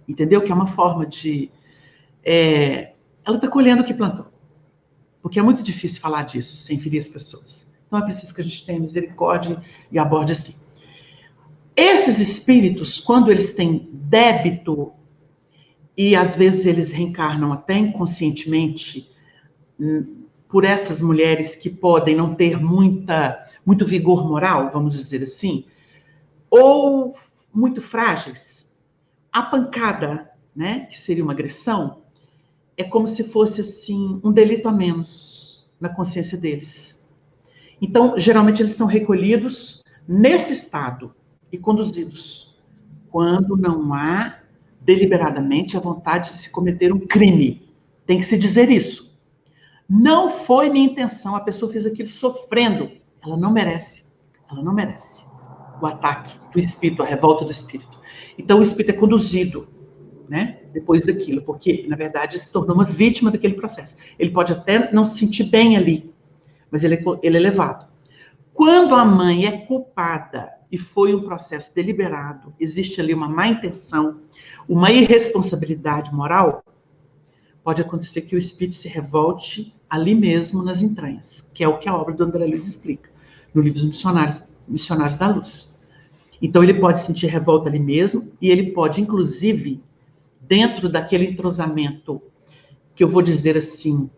Entendeu? Que é uma forma de... ela está colhendo o que plantou. Porque é muito difícil falar disso sem ferir as pessoas. Então, é preciso que a gente tenha misericórdia e aborde assim. Esses espíritos, quando eles têm débito, e às vezes eles reencarnam até inconscientemente, por essas mulheres que podem não ter muito vigor moral, vamos dizer assim, ou muito frágeis, a pancada, né, que seria uma agressão, é como se fosse assim um delito a menos na consciência deles. Então, geralmente eles são recolhidos nesse estado e conduzidos quando não há deliberadamente a vontade de se cometer um crime. Tem que se dizer isso. Não foi minha intenção, a pessoa fez aquilo sofrendo. Ela não merece o ataque do espírito, a revolta do espírito. Então o espírito é conduzido, né, depois daquilo, porque, na verdade, se tornou uma vítima daquele processo. Ele pode até não se sentir bem ali, mas ele é levado. Quando a mãe é culpada e foi um processo deliberado, existe ali uma má intenção, uma irresponsabilidade moral, pode acontecer que o espírito se revolte ali mesmo nas entranhas, que é o que a obra do André Luiz explica, no livro dos Missionários da Luz. Então ele pode sentir revolta ali mesmo, e ele pode, inclusive, dentro daquele entrosamento, que eu vou dizer assim,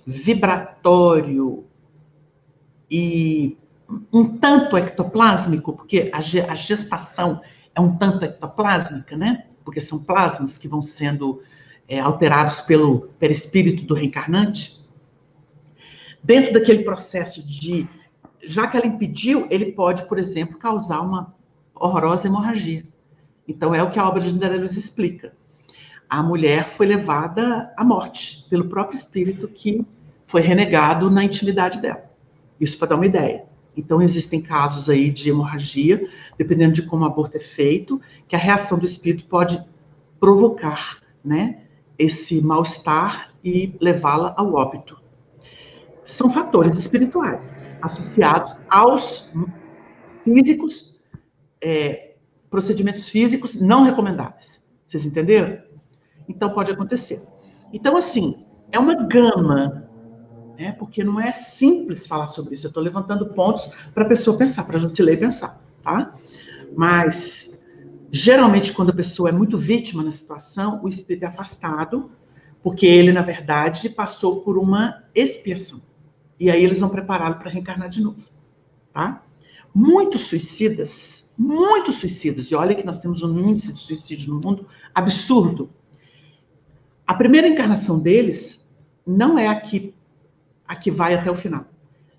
vibratório e um tanto ectoplásmico, porque a gestação é um tanto ectoplásmica, né? Porque são plasmas que vão sendo alterados pelo perispírito do reencarnante. Dentro daquele processo de... Já que ela impediu, ele pode, por exemplo, causar uma horrorosa hemorragia. Então, é o que a obra de André Luiz explica. A mulher foi levada à morte pelo próprio espírito que foi renegado na intimidade dela. Isso para dar uma ideia. Então, existem casos aí de hemorragia, dependendo de como o aborto é feito, que a reação do espírito pode provocar, né, esse mal-estar e levá-la ao óbito. São fatores espirituais associados aos físicos, procedimentos físicos não recomendáveis. Vocês entenderam? Então, pode acontecer. Então, assim, é uma gama, né, porque não é simples falar sobre isso. Eu estou levantando pontos para a pessoa pensar, para a gente ler e pensar, tá? Mas, geralmente, quando a pessoa é muito vítima na situação, o espírito é afastado, porque ele, na verdade, passou por uma expiação. E aí eles vão prepará-lo para reencarnar de novo, tá? Muitos suicidas, e olha que nós temos um índice de suicídio no mundo absurdo. A primeira encarnação deles não é a que vai até o final.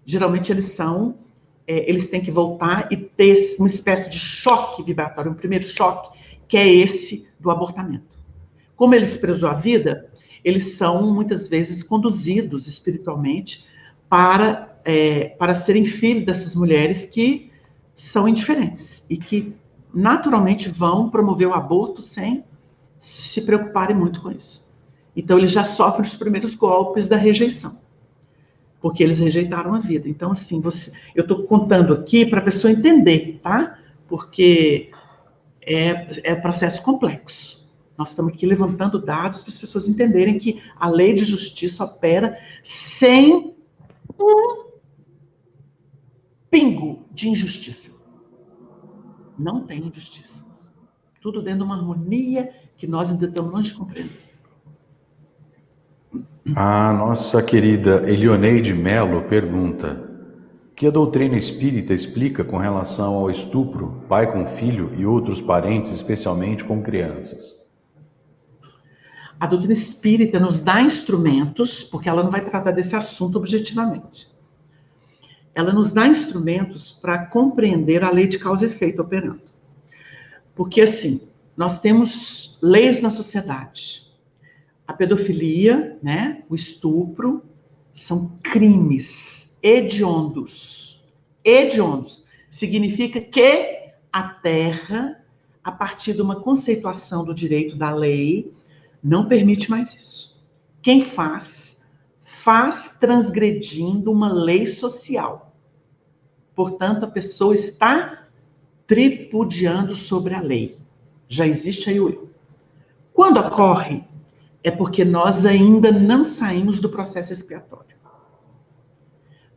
Geralmente eles têm que voltar e ter uma espécie de choque vibratório, um primeiro choque, que é esse do abortamento. Como eles prezou a vida, eles são muitas vezes conduzidos espiritualmente para serem filhos dessas mulheres que são indiferentes e que naturalmente vão promover o aborto sem se preocuparem muito com isso. Então eles já sofrem os primeiros golpes da rejeição, porque eles rejeitaram a vida. Então, assim, eu estou contando aqui para a pessoa entender, tá? Porque é processo complexo. Nós estamos aqui levantando dados para as pessoas entenderem que a lei de justiça opera sem um pingo de injustiça. Não tem injustiça. Tudo dentro de uma harmonia que nós ainda estamos longe de compreender. A nossa querida Elioneide Melo pergunta: que a doutrina espírita explica com relação ao estupro, pai com filho e outros parentes, especialmente com crianças? A doutrina espírita nos dá instrumentos, porque ela não vai tratar desse assunto objetivamente. Ela nos dá instrumentos para compreender a lei de causa e efeito operando. Porque, assim, nós temos leis na sociedade. A pedofilia, né, o estupro, são crimes hediondos. Hediondos. Significa que a Terra, a partir de uma conceituação do direito da lei, não permite mais isso. Quem faz transgredindo uma lei social. Portanto, a pessoa está tripudiando sobre a lei. Já existe aí o eu. Quando ocorre, é porque nós ainda não saímos do processo expiatório.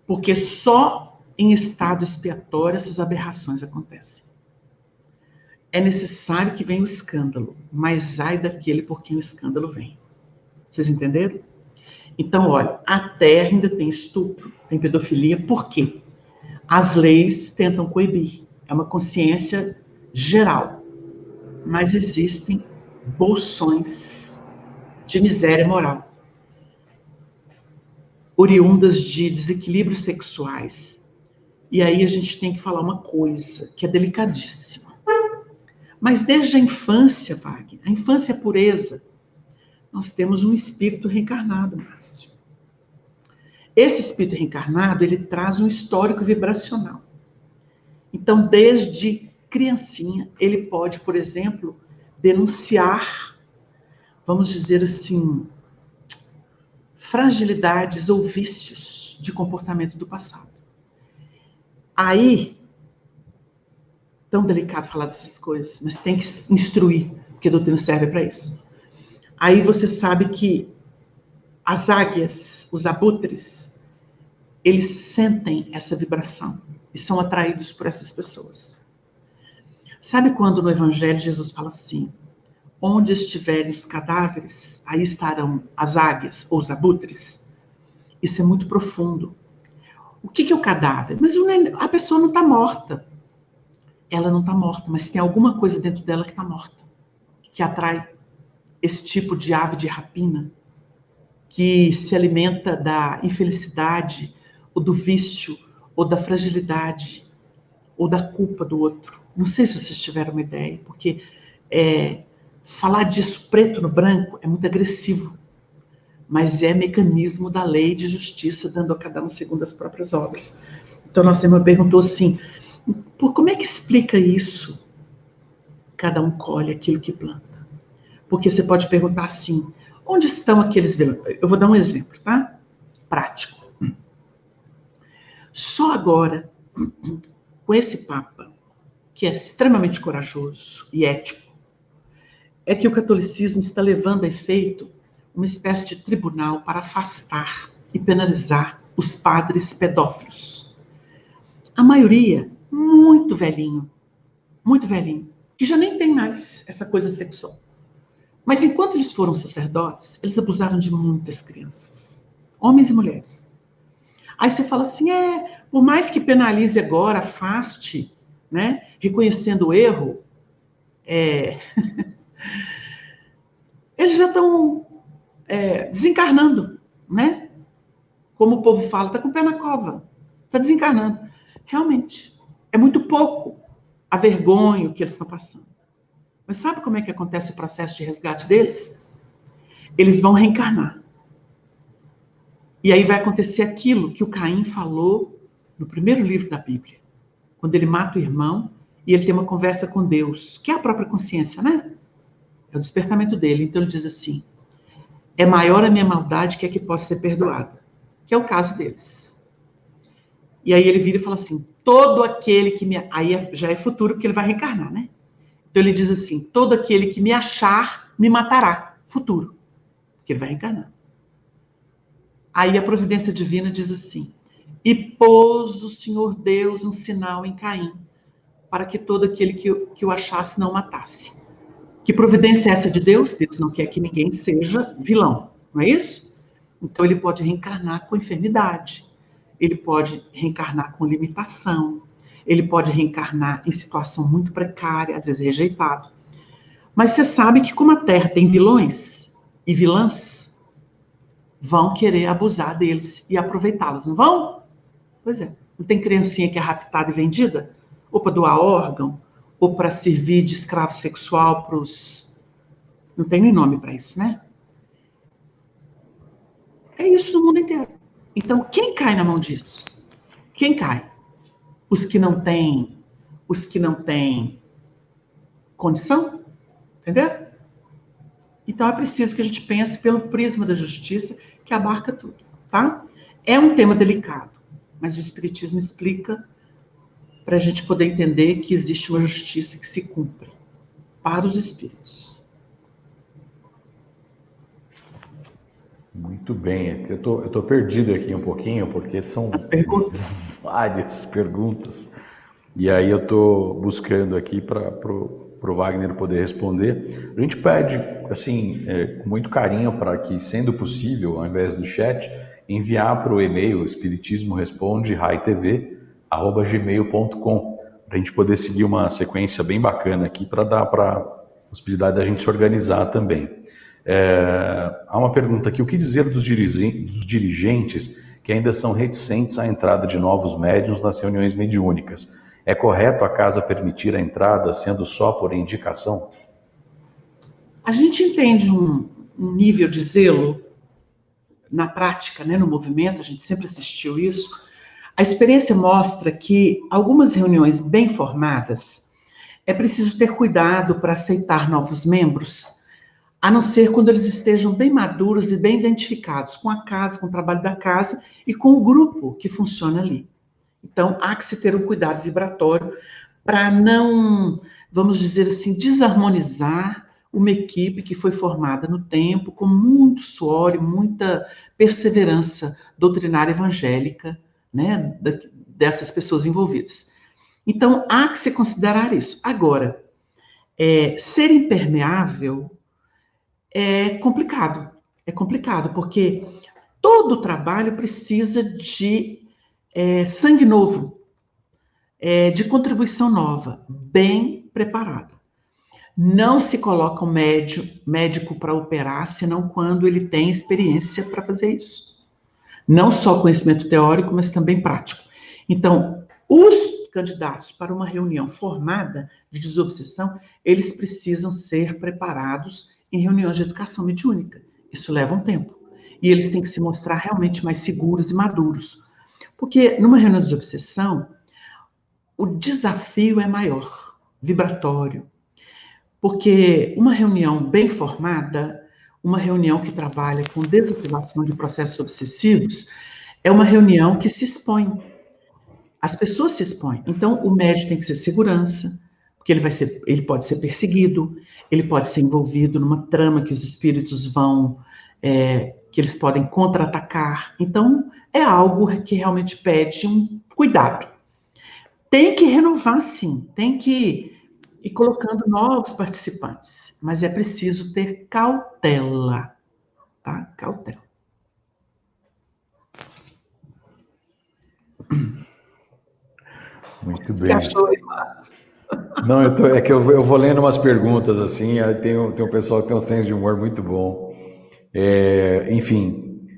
Porque só em estado expiatório essas aberrações acontecem. É necessário que venha o escândalo, mas ai daquele por quem o escândalo vem. Vocês entenderam? Então, olha, a Terra ainda tem estupro, tem pedofilia, por quê? As leis tentam coibir. É uma consciência geral. Mas existem bolsões de miséria moral, oriundas de desequilíbrios sexuais. E aí a gente tem que falar uma coisa que é delicadíssima. Mas desde a infância, Wagner, a infância é pureza, nós temos um espírito reencarnado, Márcio. Esse espírito reencarnado, ele traz um histórico vibracional. Então, desde criancinha, ele pode, por exemplo, denunciar, vamos dizer assim, fragilidades ou vícios de comportamento do passado. Aí, tão delicado falar dessas coisas, mas tem que instruir, porque a doutrina serve para isso. Aí você sabe que as águias, os abutres, eles sentem essa vibração e são atraídos por essas pessoas. Sabe quando no Evangelho Jesus fala assim: onde estiverem os cadáveres, aí estarão as águias ou os abutres? Isso é muito profundo. O que é o cadáver? Mas a pessoa não está morta. Ela não está morta, mas tem alguma coisa dentro dela que está morta, que atrai esse tipo de ave de rapina, que se alimenta da infelicidade, ou do vício, ou da fragilidade, ou da culpa do outro. Não sei se vocês tiveram uma ideia, porque falar disso preto no branco é muito agressivo, mas é mecanismo da lei de justiça, dando a cada um segundo as próprias obras. Então, nossa irmã perguntou assim: como é que explica isso? Cada um colhe aquilo que planta. Porque você pode perguntar assim: onde estão aqueles vilões? Eu vou dar um exemplo, tá? Prático. Só agora, com esse Papa, que é extremamente corajoso e ético, é que o catolicismo está levando a efeito uma espécie de tribunal para afastar e penalizar os padres pedófilos. A maioria, muito velhinho, que já nem tem mais essa coisa sexual. Mas enquanto eles foram sacerdotes, eles abusaram de muitas crianças, homens e mulheres. Aí você fala assim: por mais que penalize agora, afaste, né, reconhecendo o erro, eles já estão desencarnando, né? Como o povo fala, está com o pé na cova, está desencarnando. Realmente, é muito pouco a vergonha que eles estão passando. Mas sabe como é que acontece o processo de resgate deles? Eles vão reencarnar. E aí vai acontecer aquilo que o Caim falou no primeiro livro da Bíblia, quando ele mata o irmão e ele tem uma conversa com Deus, que é a própria consciência, né? É o despertamento dele. Então ele diz assim: é maior a minha maldade que a que possa ser perdoada, que é o caso deles. E aí ele vira e fala assim: todo aquele que me... Aí já é futuro, porque ele vai reencarnar, né? Então ele diz assim: todo aquele que me achar, me matará. Futuro, porque ele vai reencarnar. Aí a providência divina diz assim: e pôs o Senhor Deus um sinal em Caim, para que todo aquele que o achasse não matasse. Que providência é essa de Deus? Deus não quer que ninguém seja vilão, não é isso? Então ele pode reencarnar com enfermidade, ele pode reencarnar com limitação, ele pode reencarnar em situação muito precária, às vezes rejeitado. Mas você sabe que como a Terra tem vilões e vilãs, vão querer abusar deles e aproveitá-los, não vão? Pois é. Não tem criancinha que é raptada e vendida? Ou para doar órgão, ou para servir de escravo sexual para os... Não tem nem nome para isso, né? É isso no mundo inteiro. Então, quem cai na mão disso? Quem cai? Os que não têm condição? Entendeu? Então é preciso que a gente pense pelo prisma da justiça, que abarca tudo, tá? É um tema delicado, mas o Espiritismo explica para a gente poder entender que existe uma justiça que se cumpre para os espíritos. Muito bem, eu tô perdido aqui um pouquinho, porque são As perguntas? várias perguntas, e aí eu tô buscando aqui para o Wagner poder responder. A gente pede, assim, com muito carinho, para que, sendo possível, ao invés do chat, enviar para o e-mail espiritismoresponde@gmail.com, para a gente poder seguir uma sequência bem bacana aqui, para dar para possibilidade da gente se organizar também. Há uma pergunta aqui: o que dizer dos dirigentes que ainda são reticentes à entrada de novos médiuns nas reuniões mediúnicas? É correto a casa permitir a entrada, sendo só por indicação? A gente entende um nível de zelo na prática, né, no movimento, a gente sempre assistiu isso. A experiência mostra que algumas reuniões bem formadas é preciso ter cuidado para aceitar novos membros, a não ser quando eles estejam bem maduros e bem identificados com a casa, com o trabalho da casa e com o grupo que funciona ali. Então, há que se ter um cuidado vibratório para não, vamos dizer assim, desarmonizar uma equipe que foi formada no tempo, com muito suor e muita perseverança doutrinária evangélica, né, dessas pessoas envolvidas. Então, há que se considerar isso. Agora, ser impermeável é complicado, porque todo trabalho precisa de sangue novo, de contribuição nova, bem preparada. Não se coloca um médico para operar, senão quando ele tem experiência para fazer isso. Não só conhecimento teórico, mas também prático. Então, os candidatos para uma reunião formada de desobsessão, eles precisam ser preparados em reuniões de educação mediúnica. Isso leva um tempo. E eles têm que se mostrar realmente mais seguros e maduros. Porque numa reunião de desobsessão, o desafio é maior, vibratório. Porque uma reunião bem formada, uma reunião que trabalha com desativação de processos obsessivos, é uma reunião que se expõe. As pessoas se expõem. Então, o médium tem que ser segurança, porque ele pode ser perseguido, ele pode ser envolvido numa trama que os espíritos vão, que eles podem contra-atacar. Então, é algo que realmente pede um cuidado. Tem que renovar, sim, tem que ir colocando novos participantes, mas é preciso ter cautela, tá? Cautela. Muito bem. Você achou, Eduardo? Não, eu vou lendo umas perguntas assim, aí tem um pessoal que tem um senso de humor muito bom. Enfim,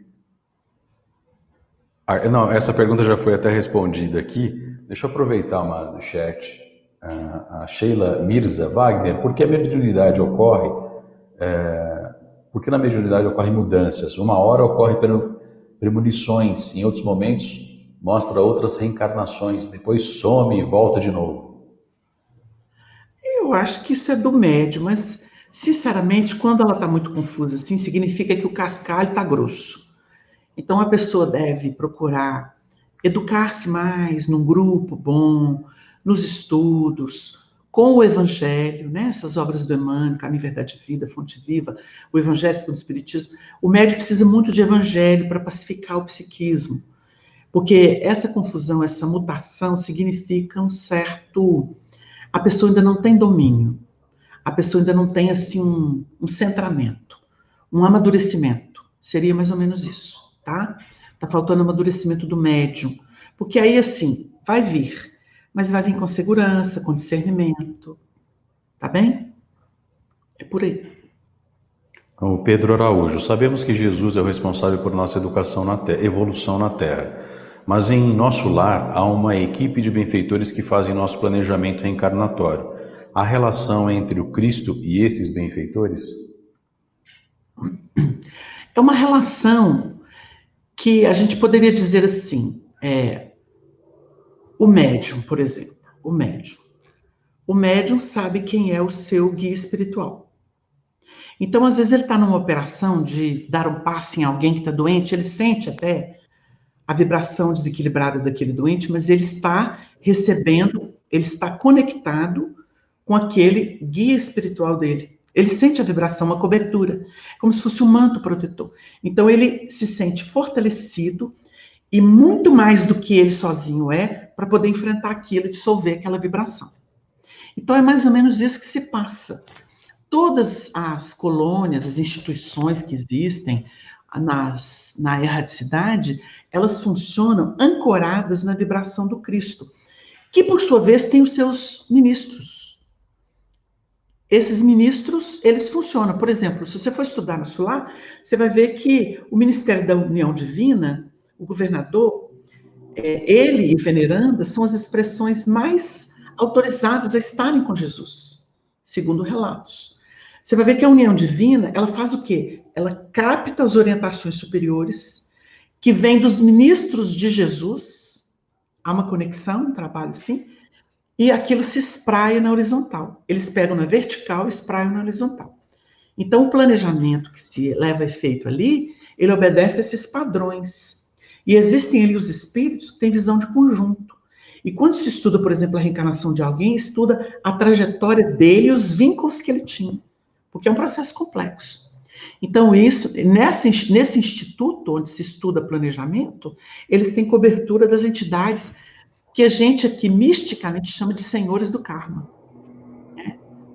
não, essa pergunta já foi até respondida aqui. Deixa eu aproveitar uma do chat. A Sheila Mirza Wagner, por que a mediunidade ocorre? Porque na mediunidade ocorrem mudanças. Uma hora ocorre premonições, em outros momentos mostra outras reencarnações, depois some e volta de novo. Eu acho que isso é do médium, mas, sinceramente, quando ela está muito confusa, assim, significa que o cascalho está grosso. Então, a pessoa deve procurar educar-se mais num grupo bom, nos estudos, com o Evangelho, né? Essas obras do Emmanuel, Caminho, Verdade e Vida, Fonte Viva, o Evangelho segundo o Espiritismo. O médium precisa muito de Evangelho para pacificar o psiquismo, porque essa confusão, essa mutação significa um certo... A pessoa ainda não tem domínio, a pessoa ainda não tem, assim, um centramento, um amadurecimento. Seria mais ou menos isso, tá? Tá faltando amadurecimento do médium. Porque aí, assim, vai vir, mas vai vir com segurança, com discernimento. Tá bem? É por aí. O Pedro Araújo, sabemos que Jesus é o responsável por nossa educação na terra, evolução na Terra. Mas em nosso lar há uma equipe de benfeitores que fazem nosso planejamento reencarnatório. A relação entre o Cristo e esses benfeitores? É uma relação que a gente poderia dizer assim, o médium, por exemplo, o médium. O médium sabe quem é o seu guia espiritual. Então, às vezes, ele está numa operação de dar um passe em alguém que está doente, ele sente até a vibração desequilibrada daquele doente, mas ele está recebendo, ele está conectado com aquele guia espiritual dele. Ele sente a vibração, uma cobertura, como se fosse um manto protetor. Então, ele se sente fortalecido e muito mais do que ele sozinho para poder enfrentar aquilo, dissolver aquela vibração. Então, é mais ou menos isso que se passa. Todas as colônias, as instituições que existem na erradicidade, elas funcionam ancoradas na vibração do Cristo, que, por sua vez, tem os seus ministros. Esses ministros, eles funcionam. Por exemplo, se você for estudar no Sular, você vai ver que o Ministério da União Divina, o governador, ele e veneranda são as expressões mais autorizadas a estarem com Jesus, segundo relatos. Você vai ver que a união divina, ela faz o quê? Ela capta as orientações superiores que vêm dos ministros de Jesus. Há uma conexão, um trabalho assim, e aquilo se espraia na horizontal. Eles pegam na vertical e espraiam na horizontal. Então, o planejamento que se leva a efeito ali, ele obedece a esses padrões. E existem ali os espíritos que têm visão de conjunto. E quando se estuda, por exemplo, a reencarnação de alguém, estuda a trajetória dele e os vínculos que ele tinha, porque é um processo complexo. Então, nesse instituto onde se estuda planejamento, eles têm cobertura das entidades que a gente aqui misticamente chama de senhores do karma.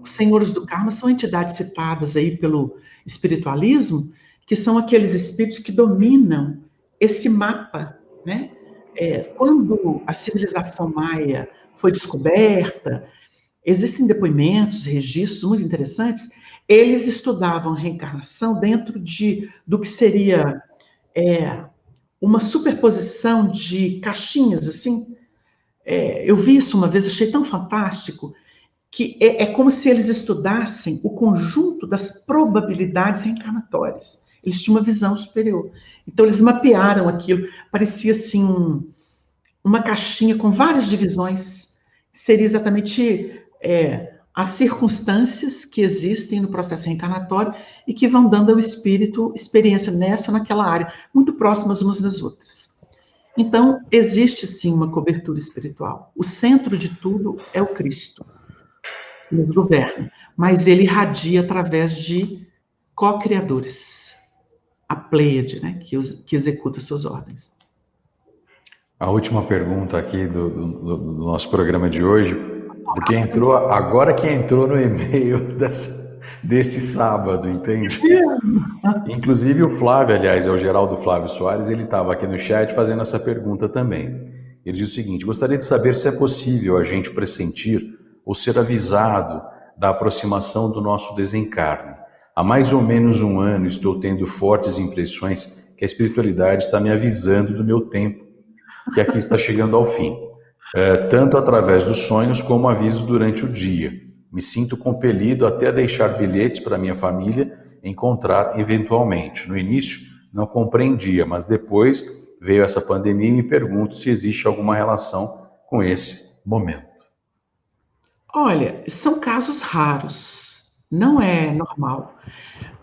Os senhores do karma são entidades citadas aí pelo espiritualismo, que são aqueles espíritos que dominam esse mapa, né? Quando a civilização maia foi descoberta, existem depoimentos, registros muito interessantes. Eles estudavam a reencarnação dentro do que seria uma superposição de caixinhas, assim. Eu vi isso uma vez, achei tão fantástico, que é como se eles estudassem o conjunto das probabilidades reencarnatórias. Eles tinham uma visão superior. Então, eles mapearam aquilo. Parecia, assim, uma caixinha com várias divisões. Seria exatamente as circunstâncias que existem no processo reencarnatório e que vão dando ao espírito experiência nessa ou naquela área, muito próximas umas das outras. Então, existe, sim, uma cobertura espiritual. O centro de tudo é o Cristo. Nos governa, mas ele irradia através de co-criadores, a Pleiade, né, que executa suas ordens. A última pergunta aqui do nosso programa de hoje, porque agora que entrou no e-mail deste sábado, entende? Inclusive o Flávio, aliás, é o Geraldo Flávio Soares, ele estava aqui no chat fazendo essa pergunta também. Ele diz o seguinte: gostaria de saber se é possível a gente pressentir ou ser avisado da aproximação do nosso desencarne. Há mais ou menos um ano estou tendo fortes impressões que a espiritualidade está me avisando do meu tempo, que aqui está chegando ao fim, tanto através dos sonhos como avisos durante o dia. Me sinto compelido até a deixar bilhetes para minha família encontrar eventualmente. No início não compreendia, mas depois veio essa pandemia e me pergunto se existe alguma relação com esse momento. Olha, são casos raros, não é normal.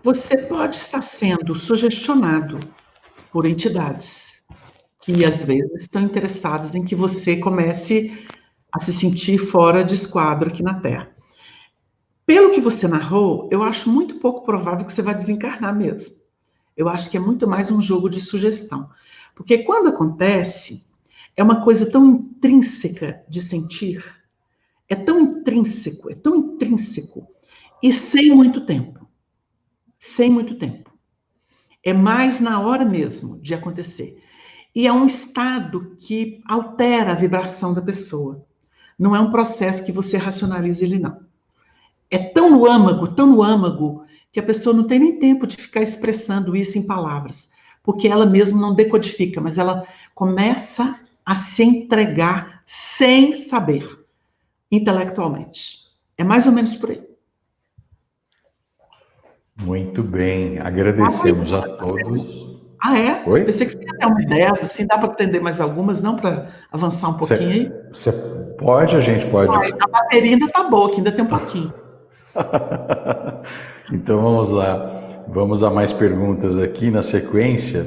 Você pode estar sendo sugestionado por entidades que às vezes estão interessadas em que você comece a se sentir fora de esquadro aqui na Terra. Pelo que você narrou, eu acho muito pouco provável que você vai desencarnar mesmo. Eu acho que é muito mais um jogo de sugestão. Porque quando acontece, é uma coisa tão intrínseca de sentir, é tão intrínseco, e sem muito tempo. Sem muito tempo. É mais na hora mesmo de acontecer. E é um estado que altera a vibração da pessoa. Não é um processo que você racionaliza ele, não. É tão no âmago, que a pessoa não tem nem tempo de ficar expressando isso em palavras, porque ela mesma não decodifica, mas ela começa a se entregar sem saber, intelectualmente. É mais ou menos por aí. Muito bem, agradecemos a todos. Ah, é? Oi? Pensei que você ia ter uma 10, assim, dá para atender mais algumas, não para avançar um pouquinho aí? Você pode, a gente pode. A bateria ainda tá boa, que ainda tem um pouquinho. Então vamos lá, vamos a mais perguntas aqui na sequência.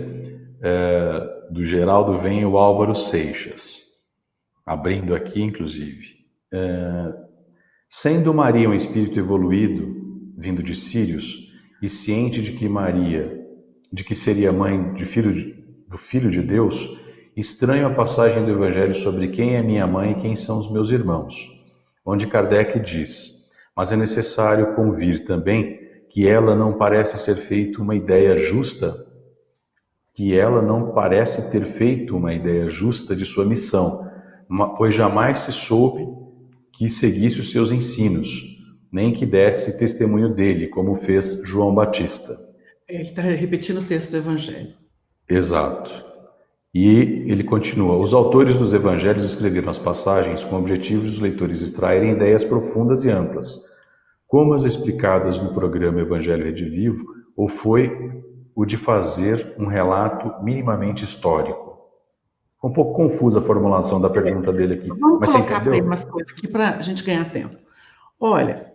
Do Geraldo vem o Álvaro Seixas, abrindo aqui inclusive. Sendo Maria um espírito evoluído, vindo de Sírios, e ciente de que seria mãe do Filho de Deus, estranho a passagem do Evangelho sobre quem é minha mãe e quem são os meus irmãos, onde Kardec diz: mas é necessário convir também que ela não parece ter feito uma ideia justa de sua missão, pois jamais se soube que seguisse os seus ensinos, nem que desse testemunho dele, como fez João Batista. Ele está repetindo o texto do Evangelho. Exato. E ele continua: os autores dos evangelhos escreveram as passagens com o objetivo de os leitores extraírem ideias profundas e amplas, como as explicadas no programa Evangelho Redivivo, ou foi o de fazer um relato minimamente histórico? Um pouco confusa a formulação da pergunta dele aqui. Vamos mas você colocar para ele entendeu? umas coisas aqui para a gente ganhar tempo. Olha,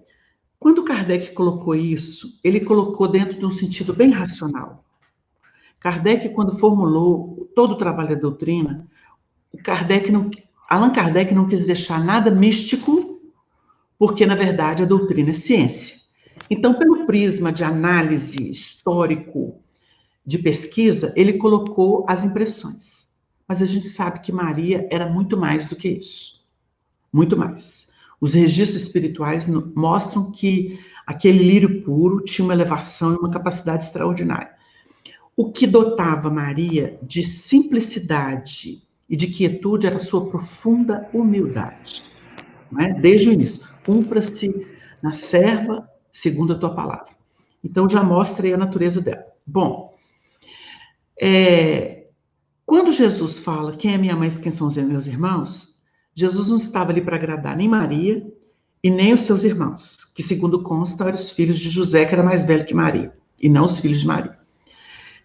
quando Kardec colocou isso, ele colocou dentro de um sentido bem racional. Kardec, quando formulou todo o trabalho da doutrina, Allan Kardec não quis deixar nada místico, porque, na verdade, a doutrina é ciência. Então, pelo prisma de análise histórico, de pesquisa, ele colocou as impressões. Mas a gente sabe que Maria era muito mais do que isso. Muito mais. Os registros espirituais mostram que aquele lírio puro tinha uma elevação e uma capacidade extraordinária. O que dotava Maria de simplicidade e de quietude era a sua profunda humildade. Né? Desde o início. Cumpra-se na serva segundo a tua palavra. Então já mostra aí a natureza dela. Bom, quando Jesus fala quem é minha mãe e quem são os meus irmãos, Jesus não estava ali para agradar nem Maria e nem os seus irmãos, que segundo consta eram os filhos de José, que era mais velho que Maria, e não os filhos de Maria.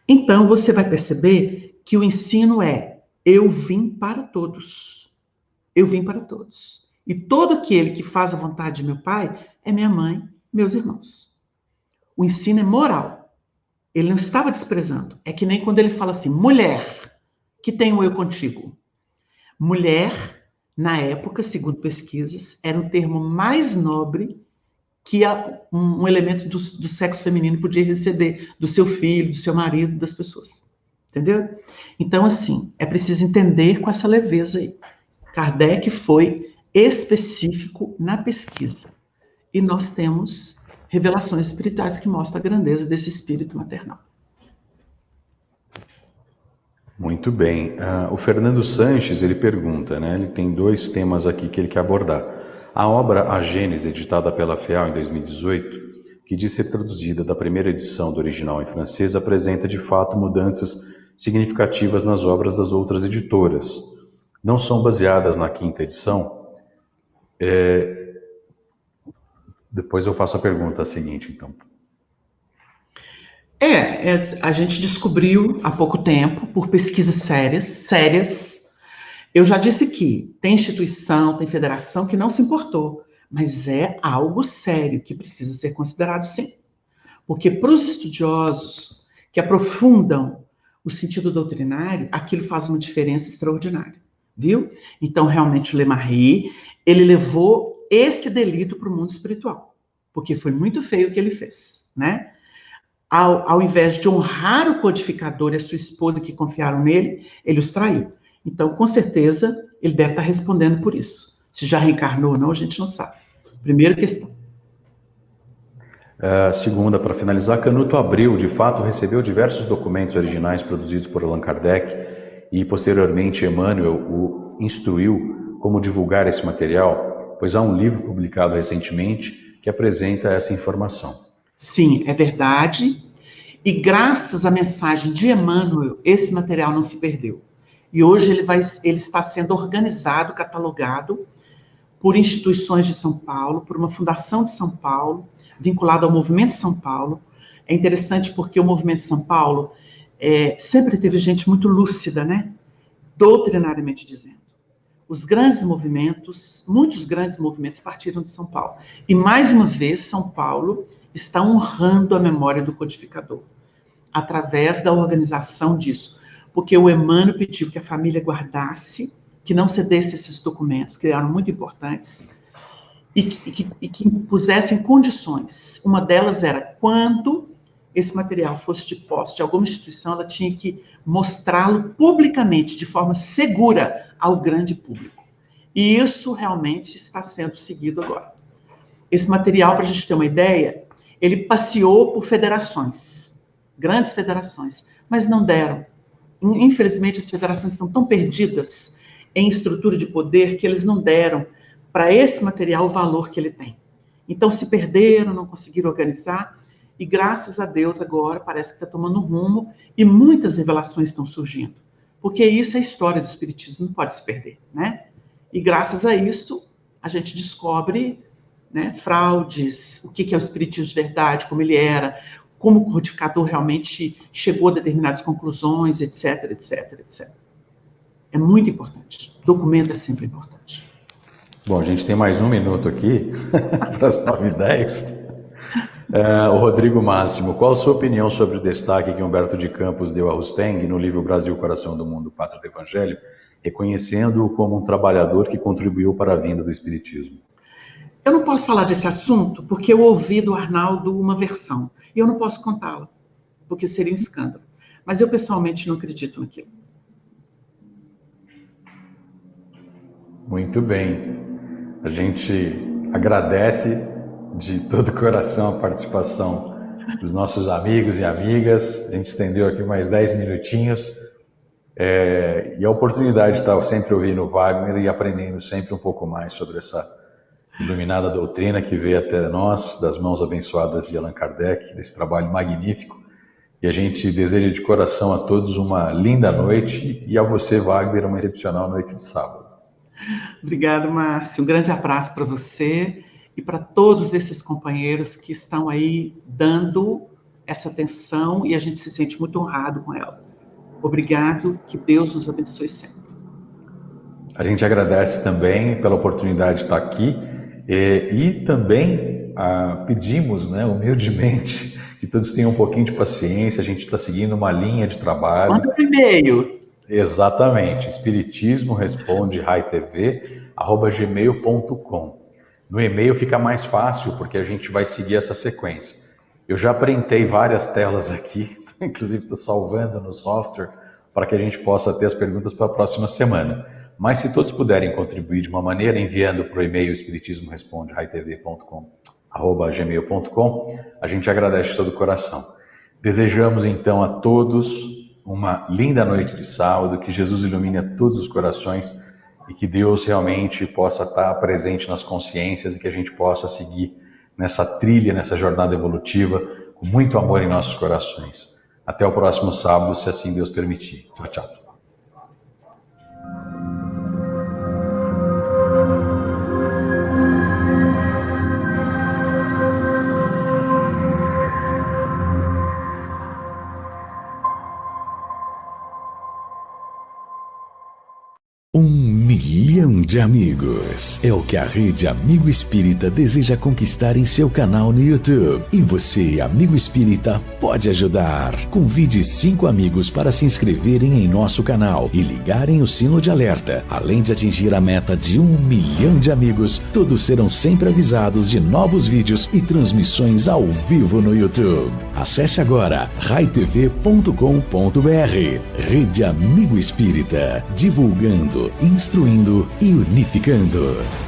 Então você vai perceber que o ensino é: eu vim para todos. Eu vim para todos. E todo aquele que faz a vontade de meu Pai é minha mãe, meus irmãos. O ensino é moral. Ele não estava desprezando. É que nem quando ele fala assim: mulher, que tenho eu contigo. Mulher, na época, segundo pesquisas, era um termo mais nobre que um elemento do sexo feminino podia receber do seu filho, do seu marido, das pessoas. Entendeu? Então, assim, é preciso entender com essa leveza aí. Kardec foi específico na pesquisa. E nós temos revelações espirituais que mostram a grandeza desse espírito maternal. Muito bem. O Fernando Sanches, ele pergunta, né? Ele tem dois temas aqui que ele quer abordar. A obra A Gênese, editada pela FEAL em 2018, que diz ser traduzida da primeira edição do original em francês, apresenta de fato mudanças significativas nas obras das outras editoras. Não são baseadas na quinta edição? Depois eu faço a pergunta seguinte, então. A gente descobriu há pouco tempo, por pesquisas sérias. Eu já disse que tem instituição, tem federação que não se importou, mas é algo sério que precisa ser considerado, sim. Porque para os estudiosos que aprofundam o sentido doutrinário, aquilo faz uma diferença extraordinária, viu? Então, realmente, o Lemarie, ele levou esse delito para o mundo espiritual, porque foi muito feio o que ele fez, né? Ao invés de honrar o codificador e a sua esposa que confiaram nele, ele os traiu. Então, com certeza, ele deve estar respondendo por isso. Se já reencarnou ou não, a gente não sabe. Primeira questão. Segunda, para finalizar, Canuto Abreu, de fato, recebeu diversos documentos originais produzidos por Allan Kardec e, posteriormente, Emmanuel o instruiu como divulgar esse material, pois há um livro publicado recentemente que apresenta essa informação. Sim, é verdade. E graças à mensagem de Emmanuel, esse material não se perdeu. E hoje ele está sendo organizado, catalogado por instituições de São Paulo, por uma fundação de São Paulo, vinculado ao Movimento São Paulo. É interessante porque o Movimento São Paulo sempre teve gente muito lúcida, né? Doutrinariamente dizendo. Muitos grandes movimentos partiram de São Paulo. E, mais uma vez, São Paulo está honrando a memória do codificador, através da organização disso. Porque o Emmanuel pediu que a família guardasse, que não cedesse esses documentos, que eram muito importantes, e que impusessem condições. Uma delas era, quando esse material fosse de posse de alguma instituição, ela tinha que mostrá-lo publicamente, de forma segura, ao grande público. E isso realmente está sendo seguido agora. Esse material, para a gente ter uma ideia, ele passeou por federações, grandes federações, mas não deram. Infelizmente, as federações estão tão perdidas em estrutura de poder que eles não deram para esse material o valor que ele tem. Então, se perderam, não conseguiram organizar, e graças a Deus agora parece que está tomando rumo e muitas revelações estão surgindo. Porque isso é a história do Espiritismo, não pode se perder, né? E graças a isso, a gente descobre, né, fraudes, o que é o Espiritismo de verdade, como ele era, como o codificador realmente chegou a determinadas conclusões, etc, etc, etc. É muito importante. Documento é sempre importante. Bom, a gente tem mais um minuto aqui para as 9h10. O Rodrigo Máximo, qual a sua opinião sobre o destaque que Humberto de Campos deu a Rusteng no livro Brasil, Coração do Mundo, Pátria do Evangelho, reconhecendo-o como um trabalhador que contribuiu para a vinda do Espiritismo? Eu não posso falar desse assunto porque eu ouvi do Arnaldo uma versão, e eu não posso contá-la, porque seria um escândalo. Mas eu pessoalmente não acredito naquilo. Muito bem. A gente agradece de todo o coração a participação dos nossos amigos e amigas. A gente estendeu aqui mais 10 minutinhos. E a oportunidade de estar sempre ouvindo o Wagner e aprendendo sempre um pouco mais sobre essa iluminada doutrina que veio até nós, das mãos abençoadas de Allan Kardec, desse trabalho magnífico. E a gente deseja de coração a todos uma linda noite e a você, Wagner, uma excepcional noite de sábado. Obrigada, Márcio. Um grande abraço para você e para todos esses companheiros que estão aí dando essa atenção e a gente se sente muito honrado com ela. Obrigado, que Deus nos abençoe sempre. A gente agradece também pela oportunidade de estar aqui e também pedimos, né, humildemente, que todos tenham um pouquinho de paciência. A gente está seguindo uma linha de trabalho. Manda um e-mail. Exatamente, espiritismoresponde@gmail.com. No e-mail fica mais fácil, porque a gente vai seguir essa sequência. Eu já printei várias telas aqui, inclusive estou salvando no software, para que a gente possa ter as perguntas para a próxima semana. Mas se todos puderem contribuir de uma maneira, enviando para o e-mail espiritismoresponde@gmail.com, a gente agradece de todo o coração. Desejamos então a todos uma linda noite de sábado, que Jesus ilumine a todos os corações e que Deus realmente possa estar presente nas consciências e que a gente possa seguir nessa trilha, nessa jornada evolutiva, com muito amor em nossos corações. Até o próximo sábado, se assim Deus permitir. Tchau, tchau. Milhão de amigos é o que a Rede Amigo Espírita deseja conquistar em seu canal no YouTube. E você, amigo espírita, pode ajudar. Convide 5 amigos para se inscreverem em nosso canal e ligarem o sino de alerta. Além de atingir a meta de 1 milhão de amigos, todos serão sempre avisados de novos vídeos e transmissões ao vivo no YouTube. Acesse agora raitv.com.br. Rede Amigo Espírita, divulgando, instruindo e unificando.